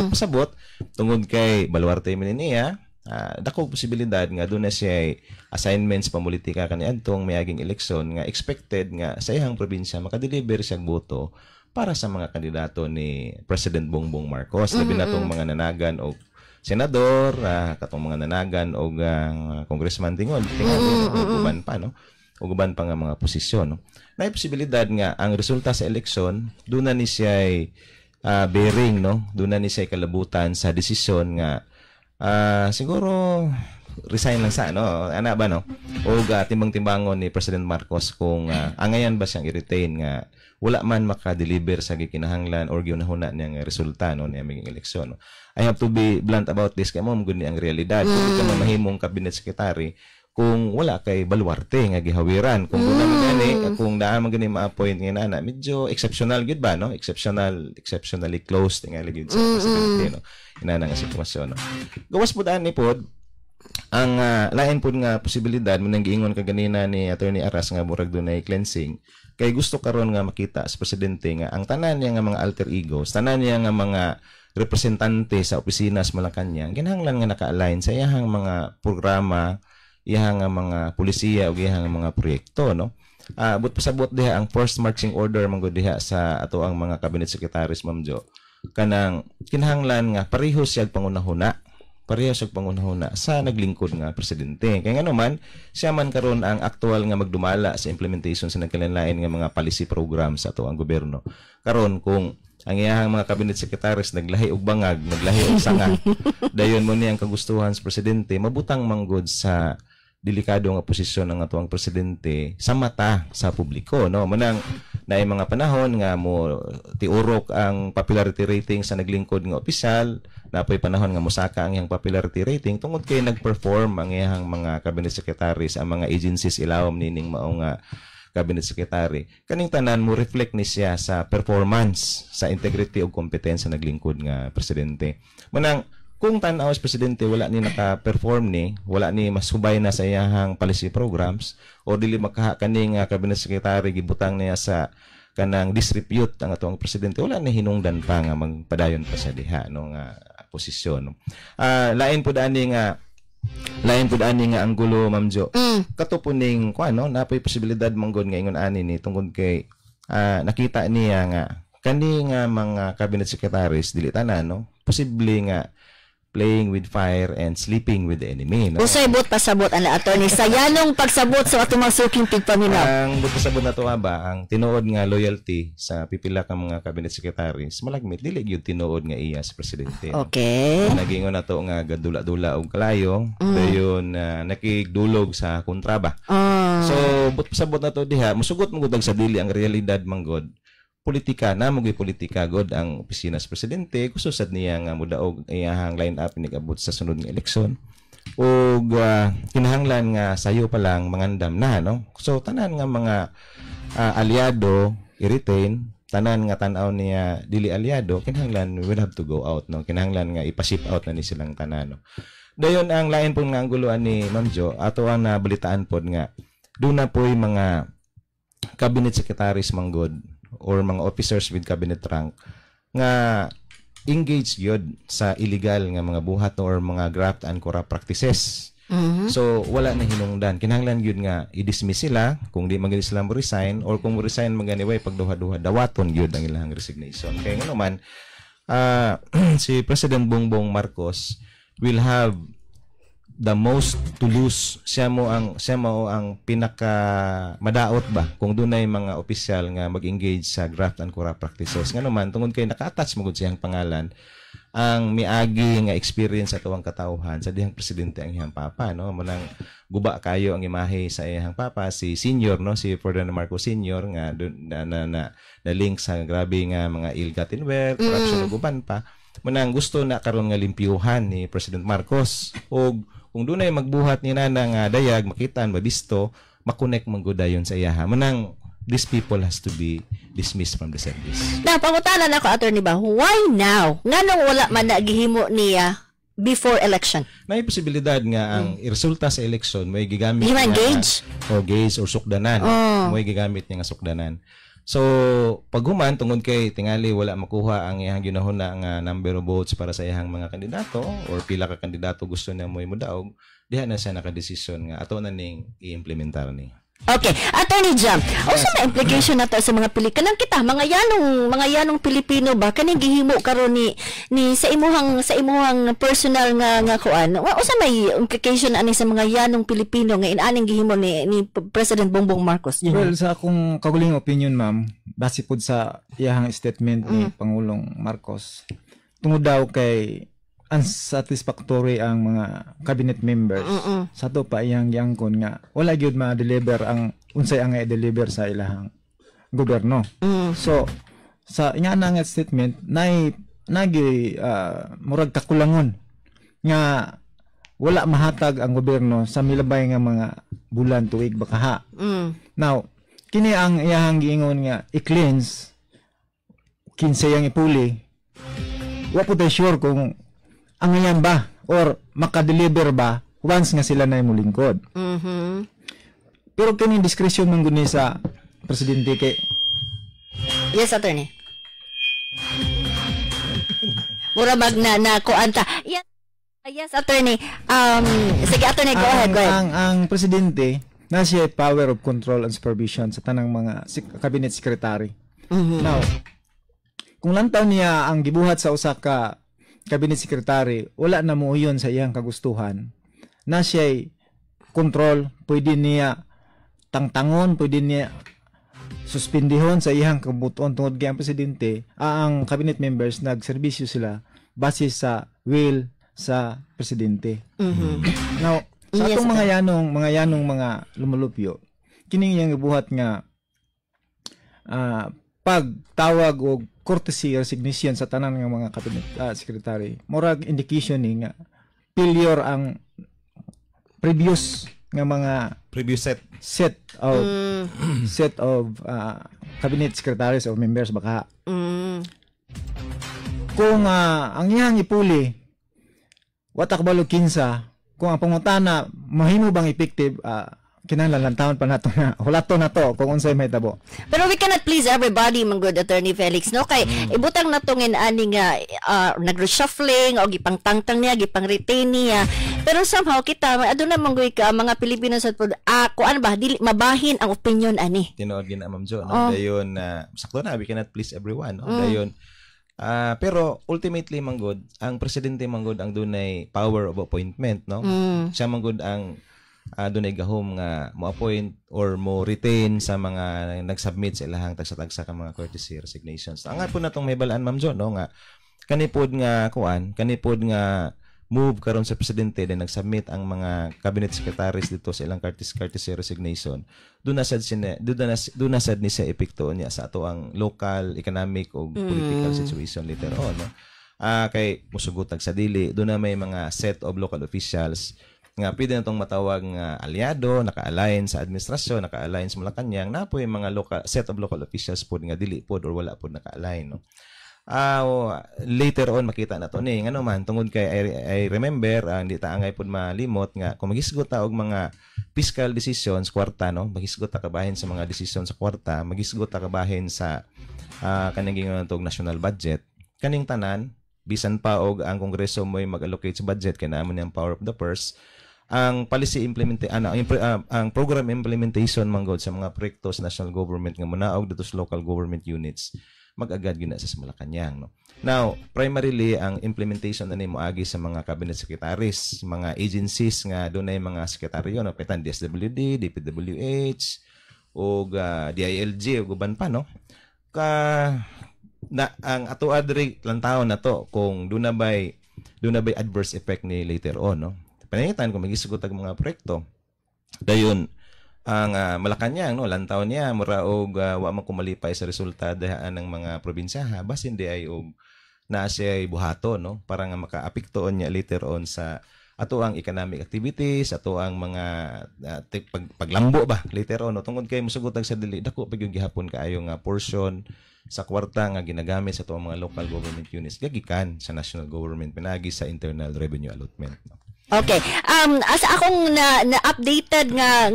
Pasabot, tungod kay baluarte man niya, dako posibilidad nga doon na siya assignments pamulitika kaniadtong mayaging eleksyon nga expected nga sa iyang probinsya makadeliver siyang boto para sa mga kandidato ni President Bongbong Marcos. Labi na tong mga nanagan o senador, katong mga nanagan o congressman tingod, uban pa no. Uban pa nga mga posisyon no. May posibilidad nga ang resulta sa eleksyon doon na ni siya bearing no, doon na ni siya kalabutan sa desisyon nga siguro resign lang sa no, ana ba no. O timbang-timbangon ni President Marcos kung angayan ba siyang i-retain nga wala man maka-deliver sa gikinahanglan or ginahuna niyang resulta no niya maging eleksyon no. I have to be blunt about this kay mo guni ang realidad kung ka mamahimong cabinet secretary kung wala kay baluarte nga gihawiran kung kung naa man gani ma-appoint nga nana medyo exceptional gid ba no exceptionally close nga gid sa possibility no ina nga sitwasyon no. Gawas pud ani pod ang lain pod nga posibilidad mo nang giingon kaganina ni Attorney Aras nga murag dunay cleansing kay gusto karon nga makita sa presidente nga ang tanan niya nga mga alter egos, tanan niya nga mga representante sa opisina sa Malacañang kinahanglan nga naka-align sa iyang mga programa, iyang mga pulisiya o iyang mga proyekto no. But pasabot diha ang first marching order manggo diha sa ato ang mga cabinet secretaries Ma'am Jo kanang kinahanglan nga pareho siya pangunahuna sa naglingkod nga presidente. Kaya nga naman, siya man karon ang aktual nga magdumala sa implementation sa nagkalinlain nga mga policy program sa ato ang gobyerno. Karon kung ang iyahang mga cabinet secretaries naglahi og bangag, naglahi og sanga, dayon mo ni ang kagustuhan sa presidente, mabutang manggod sa delikado nga posisyon ng atuang presidente sa mata sa publiko no. Manang naay mga panahon nga mo tiurok ang popularity rating sa naglingkod nga opisyal, napoy panahon nga mosaka ang iyang popularity rating tungod kay nagperform ang iyang mga cabinet secretaries, ang mga agencies ilawom nining mao nga cabinet secretary. Kaning tanan mo reflect ni siya sa performance, sa integrity ug kompetensya naglingkod nga presidente. Manang kung tan-aw sa presidente wala ni naka-perform ni, wala ni masubay na sa iyang policy programs o dili makaha kaning cabinet secretary gibutang niya sa kanang disrepute ang atong presidente, wala ni hinungdan pa nga magpadayon pa sa diha no nga posisyon. Lain pud ani nga ang gulo Ma'am Jo. Kato po ning kuan no, napoy posibilidad manggod nga ingon ani ni tungod kay nakita niya nga kani nga mga cabinet secretaries dili tanan no, posible nga playing with fire and sleeping with the enemy. No? Usay bot pasabot ang attorney sa yanong pagsabot sa atong mga suking tigpaminaw. Ang pasabot na to ba, ang tinuod nga loyalty sa pipila ka mga cabinet secretaries, malagmit dili gyud tinuod nga iya sa presidente. Okay. Nagingon na to nga gadula-dula og kalayo, dayon nakigdulog sa kontraba. So, but pasabot na to diha, musugot mo gud sa dili ang realidad manggod. Politika na mogi politika god ang opisina sa presidente gusto sad niya nga mudaog iyahang line up ni abot sa sunod nga eleksyon ug kinahanglan nga sayo pa lang mangandam na no. So tanan nga mga aliado i-retain, tanan nga tan-aw niya dili aliado kinahanglan we will have to go out no. Kinahanglan nga ipa-ship out na ni silang tanan no. Dayon ang lain pong nangguloan ni Ma'am Jo ato ang nabalitaan pod nga doon na po'y mga cabinet secretaries manggod or mga officers with cabinet rank nga engaged yun sa illegal nga mga buhat or mga graft and corrupt practices. So wala na hinungdan, kinahanglan yun nga i-dismiss sila kung di magani sila mo resign or kung mo resign magani way pagduha-duha dawaton yun ang ilang resignation. Kaya nga naman si President Bongbong Marcos will have the most to lose. Siya mo ang pinaka madaot ba kung dunay mga opisyal nga mag-engage sa graft and corrupt practices. Nga naman tungod kay naka-attach mo gud siyang pangalan ang miagi nga experience sa tuwang katawhan sa dihang presidente ang iyang papa no. Munang guba kayo ang imahe sa iyang papa si senior no, si Ferdinand Marcos senior nga na link sa grabe nga mga ill-gotten wealth, corruption ug uban pa. Munang gusto na karon nga limpyuhan ni President Marcos og kung dunay magbuhat ni nana nga dayag makitaan mabisto makonek manggudayon sa iyaha manang these people has to be dismissed from the service. Na pangutanan ako attorney ba, why now nganong wala man nagihimo niya before election? May posibilidad nga ang resulta sa election may gigamit niya gauge or sukdanan. May gigamit niya nga sukdanan. So, paghuman tungod kay tingali wala makuha ang iyang ginahuna nga number of votes para sa iyang mga kandidato or pila ka kandidato gusto niya mo'y mudaog, diha na siya nakadesisyon nga ato na ning i-implementar ni. Okay, Attorney Jam, yes. Sa implication nato sa mga kanang kita mga yanong Pilipino ba kaning gihimo karon ni sa imuhang personal nga kuan. Usa may implication ani sa mga yanong Pilipino nga inaning gihimo ni President Bongbong Marcos? Well, sa akong kaguling opinion ma'am, base pod sa iyahang statement ni Pangulong Marcos, tungod daw kay unsatisfactory ang mga cabinet members. Sa to pa iyang yangkon nga wala gyud ma-deliver ang unsay ang i-deliver sa ilahang gobyerno. So sa inya nga statement nagi murag kakulangon nga wala mahatag ang gobyerno sa milabay nga mga bulan tuig bakaha. Now kini ang iyahang giingon nga i-cleanse kinsa yang ipuli. Wa po tayo sure kung ang ngayon ba or makadeliver ba once nga sila na mulingkod. Pero kini discretion man guni sa presidente kay. Yes, attorney. Mura bag na kuanta. Yes, attorney. Sige, attorney, go ahead. Ang presidente na siya power of control and supervision sa tanang mga cabinet secretary. Now, kung lantaw niya ang gibuhat sa usa ka cabinet secretary, wala na mo yun sa iyang kagustuhan, na siya'y control, pwede niya tangtangon, pwede niya suspendihon sa iyang kabutuan tungod kay ang presidente, ang cabinet members nagserbisyo sila base sa will sa presidente. Now, sa atong mga yanong mga lumulupyo, kining iyang gibuhat nga pagtawag o courtesy resignation sa tanan ng mga cabinet secretary, murag indication ni nga failure ang previous set of cabinet secretaries or members baka. Kung ang iyang ipuli watak balo kinsa, kung ang pangutana mahimo bang effective, kinahanglan tawon pa nato na hulato na to kung unsay may tabo. Pero we cannot please everybody, my good Attorney Felix, no? Kay ibutang na tong ani nga nag-reshuffling o gipangtangtang niya, gipang-retain niya. Pero somehow kita aduna manggoy ka mga Pilipino sa kuan ba dili mabahin ang opinion ani. Tinuod gina Ma'am Jo, no? Dayon sakto na we cannot please everyone, no? Dayon Pero ultimately manggod ang presidente manggod ang dunay power of appointment, no? Siya manggod ang dunay gahom nga mo-appoint or mo-retain sa mga nag-submit sa ilahang tagsa-tagsa ka mga courtesy resignations. Ang po na tong may balaan, Ma'am Jo, no, nga kanipod nga move karon sa presidente din nag-submit ang mga cabinet secretaries dito sa ilang courtesy resignation. Doon na sad ni sa epekto niya sa ato ang local, economic o political situation later on, no? Kay musugutag sa dili, doon na may mga set of local officials nga pwede na itong matawag nga aliado, naka-align sa administrasyon, naka-align sa Malacanang, na po yung mga set of local officials po nga dili po or wala po naka-align, no? Later on makita na to ni ngano man tungod kay I remember hindi ta angay pud malimot nga kung magisgot ta og mga fiscal decisions kwarta, no, magisgot ta kabahin sa mga decisions sa kwarta, magisgot ta kabahin sa kaning gingon tog national budget, kaning tanan bisan pa og ang kongreso mo'y mag-allocate sa budget kay naman ang power of the purse, ang policy ang program implementation manggod sa mga proyekto sa national government nga monaog dito sa local government units mag-agad yun na sa Malacanang, no? Now, primarily, ang implementation na mo agi sa mga cabinet secretaries, mga agencies nga doon ay mga sekretaryo, no? Petan, DSWD, DPWH, o DILG, o guban pa, no? Ang ato adri lang taon na to, kung doon na ba'y adverse effect ni later on, no? Panangitan, kung magisugot ang mga proyekto, dayon, ang Malacanang, no, lantaw niya mura og wa man kumalipay sa resulta dahan ng mga probinsya bas hindi ay og naa siya ay buhato, no, para nga makaapektuon niya later on sa ato ang economic activities, ato ang mga paglambo ba later on, no, tungod kay musugutag sa dili dako pag yung gihapon kaayo nga portion sa kwarta nga ginagamit sa ato mga local government units gagikan sa national government pinagi sa internal revenue allotment, no. Okay. As akong na-updated nga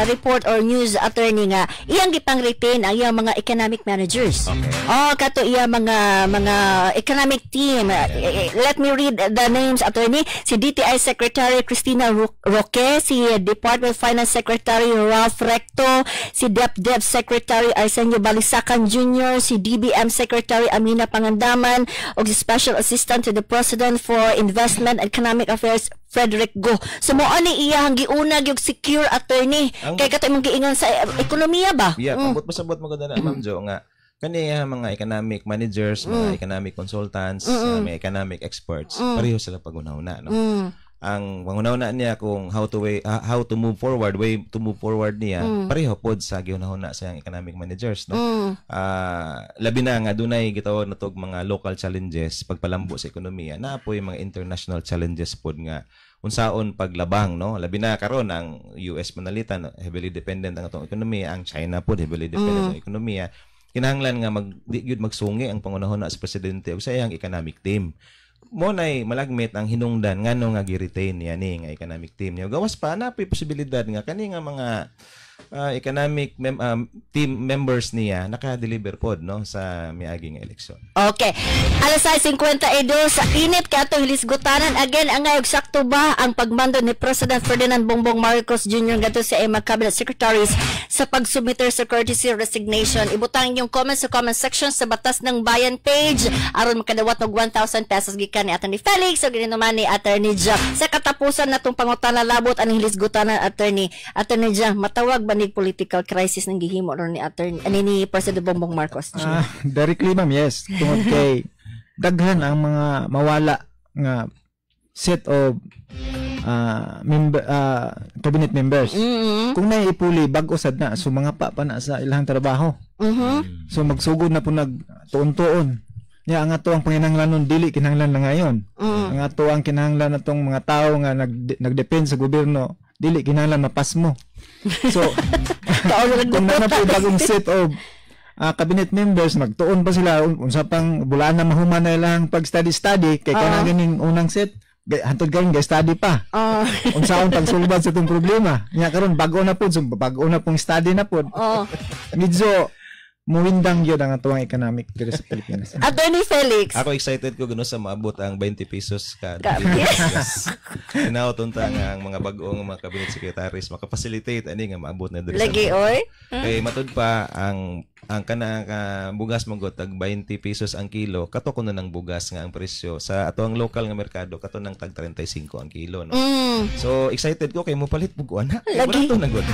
report or news attorney nga iyang gipang-retain ang iyang mga economic managers. Okay. Kato iyang mga economic team. Let me read the names, attorney. Si DTI Secretary Cristina Roque, si Department of Finance Secretary Ralph Recto, si DepDev Secretary Arsenio Balisacan Jr., si DBM Secretary Amina Pangandaman, o si Special Assistant to the President for Investment and Economic Affairs Frederick Go. So mo ani iya ang giunag yung secure attorney kay kato imong giingon sa ekonomiya ba? Yeah, pasabot mo ganda na Ma'am Jo nga kaniya mga economic managers, mga economic consultants, mga economic experts, pareho sila pag-una-una, no? Ang panguna-una niya kung how to move forward, way to move forward niya, pareho pod sa gihuna-una sa economic managers, no? Labi na nga dunay gitawag na tog mga local challenges pagpalambo sa ekonomiya, na po yung mga international challenges pod nga unsaon paglabang, no? Labi na karon ang US manalitan heavily dependent ang atong ekonomiya, ang China pod heavily dependent ang ekonomiya. Kinahanglan nga magsungi ang pangunahuna sa presidente ug sa iyang economic team. Mo nay malagmit ang hinungdan ngano nga gi-retain niya ni nga economic team niya. Gawas pa na po'y posibilidad nga kani nga mga economic team members niya naka-deliver pod, no, sa miaging eleksyon. Okay. Alas 6:52 sa init ka atong hilisgutanan again ang ngayog sakto ba ang pagmando ni President Ferdinand Bongbong Marcos Jr. ngadto sa mga cabinet secretaries sa pagsubmiter sa courtesy resignation. Ibutang inyong comments sa comment section sa Batas ng Bayan page aron makadawat og 1,000 pesos gikan ni Attorney Felix o ginuman ni Attorney Jack. Sa katapusan natong pangutana labot ang hilisgutanan Attorney Jack, matawag ba ni political crisis ng gihimo ron ni Attorney ni President Bongbong Marcos Jr.? Directly, ma'am, yes. Tungod kay daghan ang mga mawala nga set of cabinet members. Kung naipuli bag usad na so mga pa na sa ilang trabaho. So magsugod na po nagtuon-tuon. Ya ang ato ang panginahanglanon dili kinahanglan na ngayon. Ang ato ang kinahanglan natong mga tao nga nagdepend sa gobyerno dili kinahanglan mapasmo. So kung na po bagong set of cabinet members magtuon pa sila unsa pang bulan na mahuman na ilang pag-study kay kanang ganing unang set hantod karon ga-study pa. Unsaon pagsulbad sa itong problema. Nya karon bago na pud so bago na pong study na pud. Medyo muwindang yun ang atuang economic dito sa Pilipinas. Attorney Felix. Ako excited ko gano sa maabot ang 20 pesos kada. Yes. Tinautunta nga ang mga bag-ong mga cabinet secretaries maka-facilitate ani nga maabot na diri. Lagi oy. Kay matud pa ang kanang bugas mong tag 20 pesos ang kilo, kato ko na ng bugas nga ang presyo sa ato ang local nga merkado kato nang tag 35 ang kilo no. So excited ko kay mo palit bugo ana. Lagi. Barato na gud.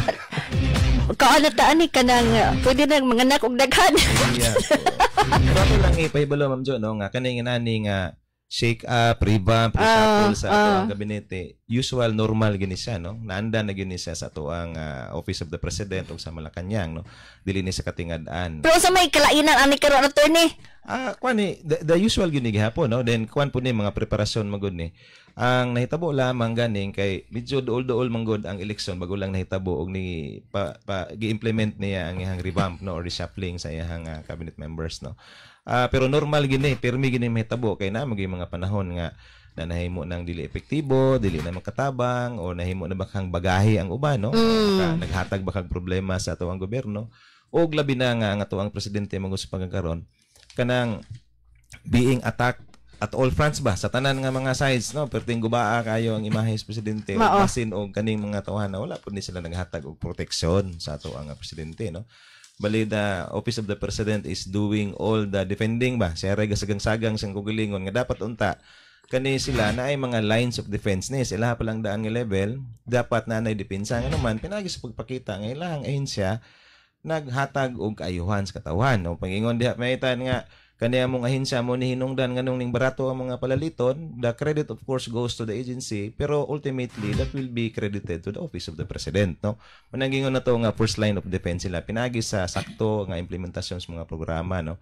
Kaanataan ni kanang pwede nang manganak og daghan. Yeah. So, barato lang ipahibalo Ma'am Jo no nga kaning nani nga shake up, revamp, reshuffle sa ato ang gabinete. Usual, normal gini siya, no? Naanda na gini siya sa ato ang Office of the President o sa Malacanang, no? Dili ni sa katingad-an. Pero sa may kalainan ani karon attorney. Kwani, the usual gini gihapon, no? Then, kwan po ni mga preparasyon magod ni. Ang nahitabo lamang ganing kay medyo dool-dool manggod ang eleksyon bago lang nahitabo og ni gi-implement niya ang iyang revamp no or reshuffling sa iyang cabinet members no. Pero normal gini, pirmi gini mahitabo kay na maging mga panahon nga na nahimo nang dili epektibo, dili na makatabang o nahimo na bakang bagahe ang uban no. Naghatag bakang problema sa ato ang gobyerno og labi na nga ang ato ang presidente magus pagkakaron kanang being attacked at all fronts ba sa tanan nga mga sides no perting gubaa kayo ang imahe sa presidente basin og kaning mga tawhan wala pud ni sila naghatag og proteksyon sa ato ang presidente no bali the Office of the President is doing all the defending ba siya ray gasagang-sagang siyang kugilingon nga dapat unta kani sila na ay mga lines of defense ni sila pa lang daan nga level dapat na nay depensa nga naman pinagi sa pagpakita nga ilang ahensya naghatag og kaayuhan sa katawan no pangingon diha maitan nga kaniya mong ahensya mo ni hinungdan nganong ning barato ang mga palaliton, the credit of course goes to the agency, pero ultimately that will be credited to the Office of the President, no? Manangingon na to nga first line of defense sila pinagi sa sakto nga implementasyon sa mga programa, no?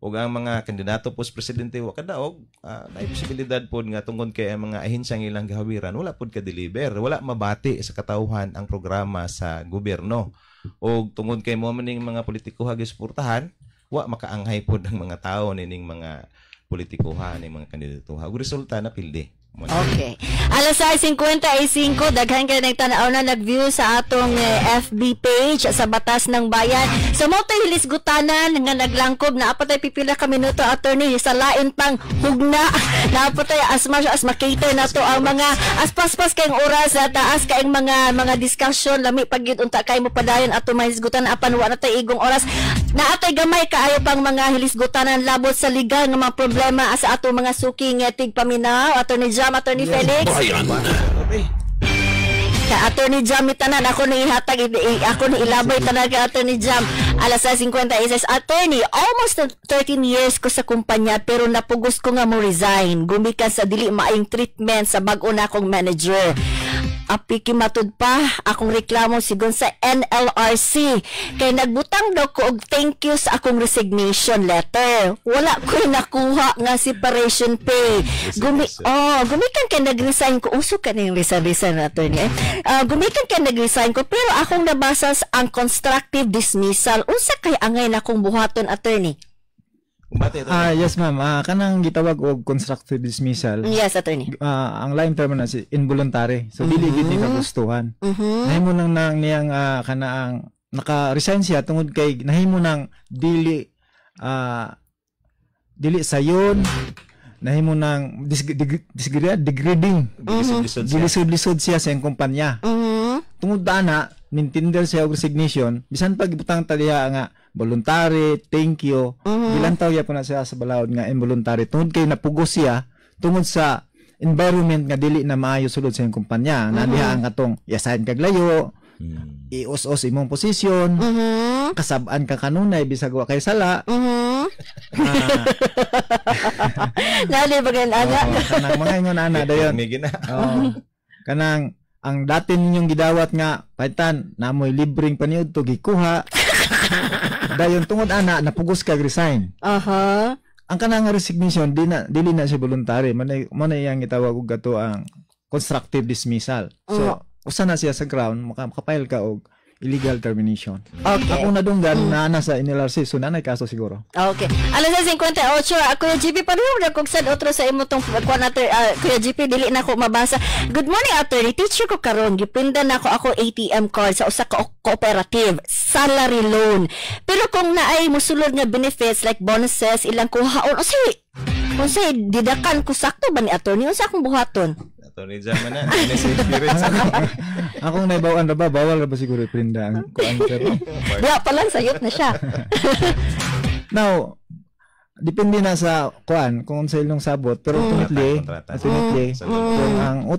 Ug ang mga kandidato pos presidente wa kadaog, na posibilidad pod nga tungod kay ang mga ahensya ng ilang gahawiran wala pod ka deliver, wala mabati sa katawhan ang programa sa gobyerno. Ug tungod kay mo maning mga politiko hagisuportahan wa makaanghay po ng mga tao nining mga politikuhan ning mga kandidato. Ug resulta na pildi. Okay. Alas 6:55, daghan kayo nagtanaw na nag-view sa atong FB page sa Batas ng Bayan. So mo tay hilisgutanan nga naglangkob na apatay pipila ka minuto attorney sa lain pang hugna. Na apatay as much as makater na to ang mga aspas-pas kayong oras sa taas kayong mga discussion lami pagyud unta kay mo padayon ato mahisgutan apan wa na tay igong oras. Naatay gamay kaayo pang mga hilisgutanan labot sa legal nga mga problema sa ato mga suking tigpaminaw attorney Attorney Felix. Ka Attorney Jam tanan ako ni ihatag ako ni ilabay tanan ka Attorney Jam. Alas 6:56 Attorney, almost 13 years ko sa kumpanya pero napugos ko nga mo resign. Gumikan sa dili maayong treatment sa bag-o na akong manager. Apiki matud pa akong reklamo sigon sa NLRC kay nagbutang daw ko og thank you sa akong resignation letter. Wala ko nakuha nga separation pay. Gumikan kay nag-resign ko. Uso ka na yung resign attorney. Gumikan kay nag-resign ko pero akong nabasa ang constructive dismissal. Unsa kay angay na akong buhaton attorney? Yes ma'am, kanang gitawag og constructive dismissal. Yes attorney. Ang line term na si involuntary. So dili gid ni kagustuhan. Nahimo nang niyang kanaang naka-resign siya tungod kay nahimo nang dili sayon, nahimo nang degrading. Dilisod siya sa kumpanya. Tungod ana nintender siya og resignation bisan pag ibutang taliha nga voluntary, thank you. Gilantaw ya po na siya sa balawod nga involuntary. Tungod kay napugos siya, tungod sa environment nga dili na maayo sulod sa iyong kumpanya. Nadiha ang katong yasahin kag layo, ios-os imong posisyon, kasabaan ka kanunay, bisag wa kay sala. Nali bagan ana. Kanang mga ingon ana dayon. Kanang ang dati ninyong gidawat nga paitan namoy libreng paniud to gikuha. Dayon tungod ana napugos kag resign. Ang kanang resignation dili na siya voluntary, man iyang gitawag og gato ang constructive dismissal. So usa na siya sa ground makapile ka og illegal termination. Okay. Ako nadunggan na nasa NLRC, so nanay kaso siguro. Okay. Alas 58, Kuya GP, pareho na kung saan otro sa imo tong Kuya GP, dili na ako mabasa. Good morning, attorney. Teacher ko karon, gipindan ako ATM card sa usa ka cooperative, salary loan. Pero kung naay musulod nga benefits like bonuses, ilang kuhaon, unsay didakan ko sakto ba ni attorney? Unsa akong buhaton? Attorney Jaman na, experience ako. Akong naibawan na ba, bawal na ba siguro iprinda ang kuan pero. Diya pa lang, sayot na siya. Now, depende na sa kuan kung sa inyong sabot, pero ultimately, kung ang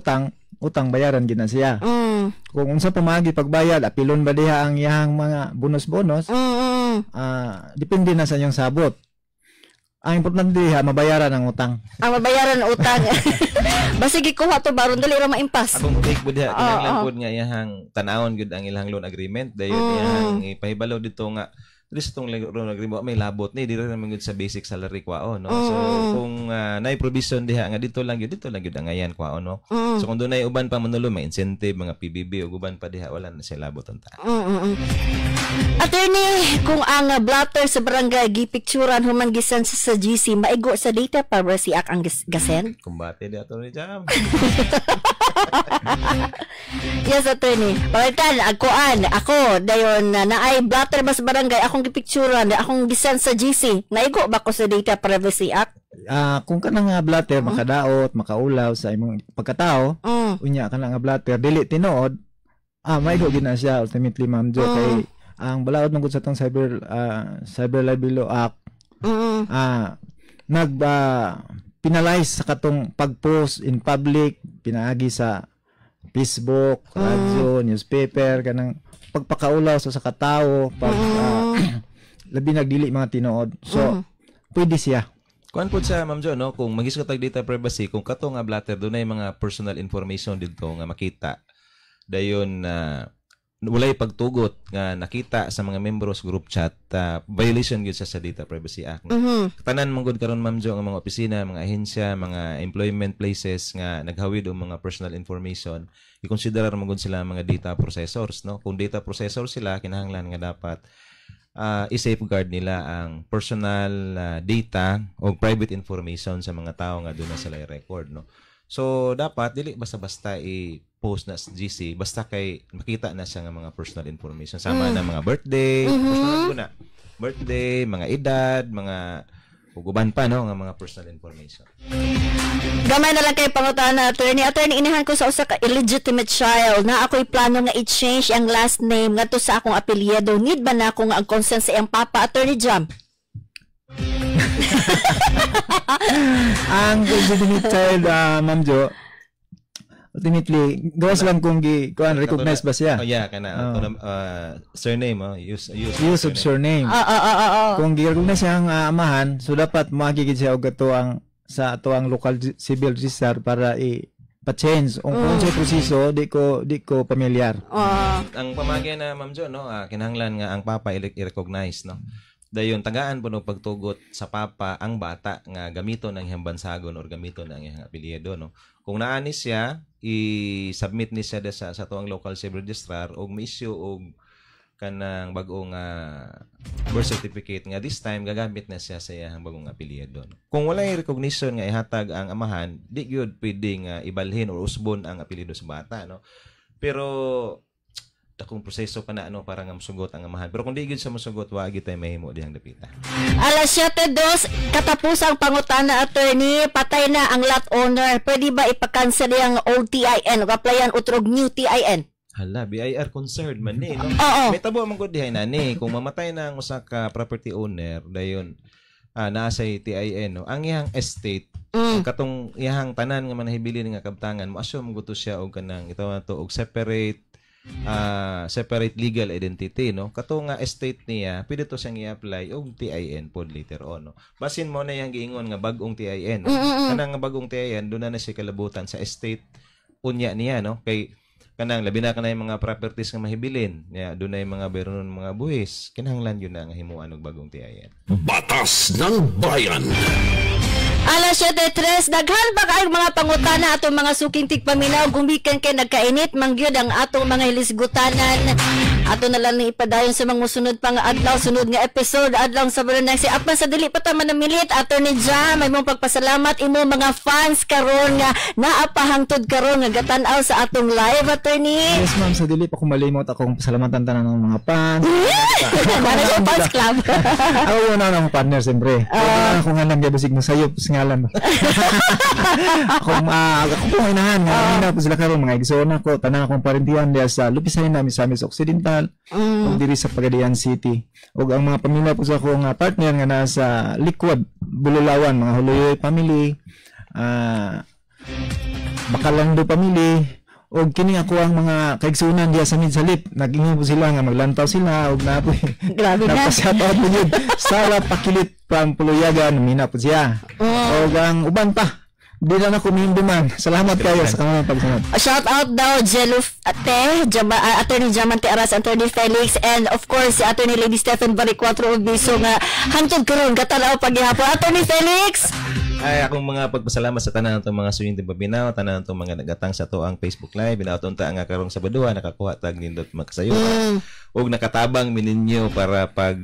utang bayaran gid na siya. Kung unsa pamagi pagbayad, apilon ba diha ang iyang mga bonus-bonus? Depende na sa inyong sabot. Ang importante diha mabayaran ang utang. Ang mabayaran ang utang. Basta gikuha to baron dali ra maimpas. Akong take po diha kinahanglan pud nga iyang tan-awon gud ang ilang loan agreement dayon iyang ipahibalo dito nga dili sa tong loan agreement may labot ni dili ra man gud sa basic salary kwaon no. So kung nay provision diha nga dito lang gud ang ayan kwaon no. So kung dunay uban pa manulo may incentive mga PBB ug uban pa diha wala na sila labot unta. Attorney, kung ang blotter sa barangay gipicturan human gisan sa GC maigo sa data para si ak ang gasen? Kumbate di attorney Jam. Yes, attorney. Palitan, ako, dayon naay blotter ba sa barangay, akong gipicturan, akong gisan sa GC, naigo ba ko sa Data Privacy Act? Kung ka nga blatter, makadaot, makaulaw sa imong pagkatao, unya ka nga blatter, dili tinuod, maigo gina siya, ultimately, Ma'am Jo, kay ang balaod ng sa itong Cyber Libel Act, penalize sa katong pag-post in public, pinaagi sa Facebook, radyo, newspaper, kanang pagpakaulaw sa katao, labi nagdili mga tinuod. So, pwede siya. Kuan po sa Ma'am Jo, no? Kung magis ka tag data privacy, kung kato nga blatter, doon ay mga personal information dito nga makita. Dayon walay pagtugot nga nakita sa mga members group chat, violation gyud sa Data Privacy Act. Tanan man gud karon Ma'am Jo nga mga opisina, mga ahensya, mga employment places nga naghawid og mga personal information, i-consider man gud sila mga data processors, no? Kung data processor sila, kinahanglan nga dapat i-safeguard nila ang personal data o private information sa mga tao nga doon na sila i-record, no? So, dapat, dili basta-basta i-post na sa GC, basta kay makita na siya ng mga personal information. Sama na mga birthday, personal ko na. Birthday, mga edad, mga uguban pa, no? Nga mga personal information. Gamay na lang kay pangutana, attorney. Attorney, inahan ko sa usa ka illegitimate child na ako'y plano nga i-change ang last name nga to sa akong apelyido. Need ba na ako nga ang consent sa iyang papa, Attorney Jam? Ang legitimate child, Ma'am Jo, ultimately, gawas lang kung recognize ba siya. Oh, yeah, kana surname, use of surname. Kung gi-recognize siya ang amahan, so dapat magigid siya og sa ato ang local civil register para pa-change. Kung sa proseso, di ko pamilyar. Ang pamagay na Ma'am Jo, no, kinahanglan nga ang papa i-recognize, no. Dayon tagaan po ng pagtugot sa papa ang bata nga gamito ng iyang bansagon or gamito ng iyang apelyido, no. Kung naani siya, i-submit ni siya sa tuang local civil registrar og ma-issue og kanang bagong birth certificate nga this time gagamit na siya sa iyang bagong apelyido, no. Kung wala recognition nga ihatag ang amahan, di gyud pwedeng ibalhin or usbon ang apelyido sa bata, no. Pero kung proseso pa na para nga masugot ang amahan. Pero kung di gyud sa masugot, wa gyud tay mahimo dihang dapita. Alas 7:02 katapos ang pangutana, attorney, patay na ang lot owner. Pwede ba ipa-cancel ang old TIN o applyan utrog new TIN? Hala, BIR concerned man ni, no? May tabo man gud dihay nani kung mamatay na ang usa ka property owner dayon naasay TIN, no? Ang iyang estate katong iyang tanan nga manahibili nga kabtangan, mo-assume gusto siya og kanang itaw to og separate legal identity, no. Kato nga estate niya pwede to siyang i-apply og TIN pod later on, no. Basin mo na yang giingon nga bagong TIN, no? Kanang nga bagong TIN doon na siya kalabutan sa estate unya niya, no. Kay kanang labi na kanay mga properties nga mahibilin niya, doon na mga beron mga buhis, kinahanglan yun na nga himuan og bagong TIN. Batas ng Bayan. Alas 7:03, daghan ba kaayong mga pangutana atong mga suking tigpaminaw, gumikan kay nagkainit mangyud ang atong mga hilisgutanan. Ato na lang ni ipadayon sa mga sunod pang adlaw, sunod nga episode adlaw sa Sabado na si apan sa dili pa ta manamilit. Attorney Jam, may mong pagpasalamat imo mga fans karon nga naapahangtod karon nga gatan-aw sa atong live, attorney. Yes, ma'am. Sa dili pa ko malimot akong pasalamatan tanan ng mga fans. Para sa fans club. Ako na ng partner, siyempre. Ako nga lang gabasig mo sa'yo, singalan mo. Ako po inahan nga, hindi po sila karon mga igsoon ako, tanang akong parentihan diya sa Lupisayan namin sa Miss Occidental, o diri sa Pagadian City. O ang mga pamilya po sa akong partner nga nasa Liquid, Bululawan, mga Huluyoy family, Bakalando family, o kini ako ang mga kaigsunan diya sa Midsalip. Nag-ingon po sila nga maglantaw sila og na po. Grabe na. Napasyatot po yun. Sara Pakilit from Puluyagan, mina po siya. O ang uban pa. Di na ako minduman. Salamat kayo sa kanang pagsunod. Shout out daw Jeluf Ate, Attorney Jamante Aras, Attorney Felix, and of course si Attorney Lady Stephen Baricuatro Ubiso nga hangtod karon katanaw paghihapon. Attorney Felix. Ay, akong mga pagpasalamat sa tanan natong mga suyong timbabinaw, tanan natong mga nagatang sa to ang Facebook Live, binauton ta nga karong Sabado nakakuha tag nindot magkasayo. Og nakatabang mininyo para pag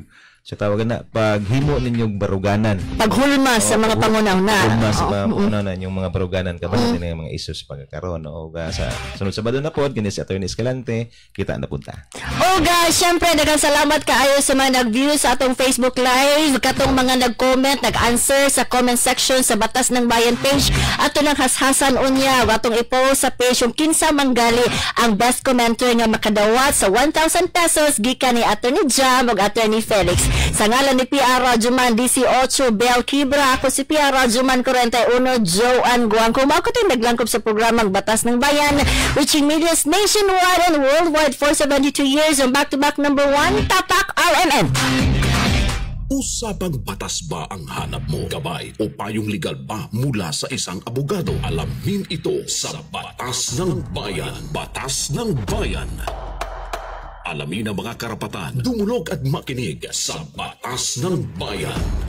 sa tawagan na paghimo ninyong baruganan. Paghulma sa mga pangunaw na. Paghulma sa mga pangunaw na yung mga baruganan kabahin din mga issues pagkakaroon. O sa sunod Sabado na pod, kini si Attorney Escalante, kita na punta. O guys, syempre daghang salamat kaayo sa mga nag-view sa atong Facebook Live, katong mga nag-comment, nag-answer sa comment section sa Batas ng Bayan page. Ato nang hashasan unya, atong i-post sa page yung kinsa manggali ang best commenter nga makadawat sa 1,000 pesos gikan ni Attorney Jam ug Attorney Felix. Sa ngalan ni PR Rajuman 18 Bel Kibra, ako si PR Rajuman 41 Joanne Guang. Kung ako tayo naglangkop sa programang Batas ng Bayan, reaching medias nationwide and worldwide for 72 years on back-to-back number 1 Tatak RMN. Usapang batas ba ang hanap mo? Gabay o payong legal ba mula sa isang abogado? Alamin ito sa Batas ng Bayan. Batas ng Bayan. Alamin ang mga karapatan, dumulog at makinig sa Batas ng Bayan.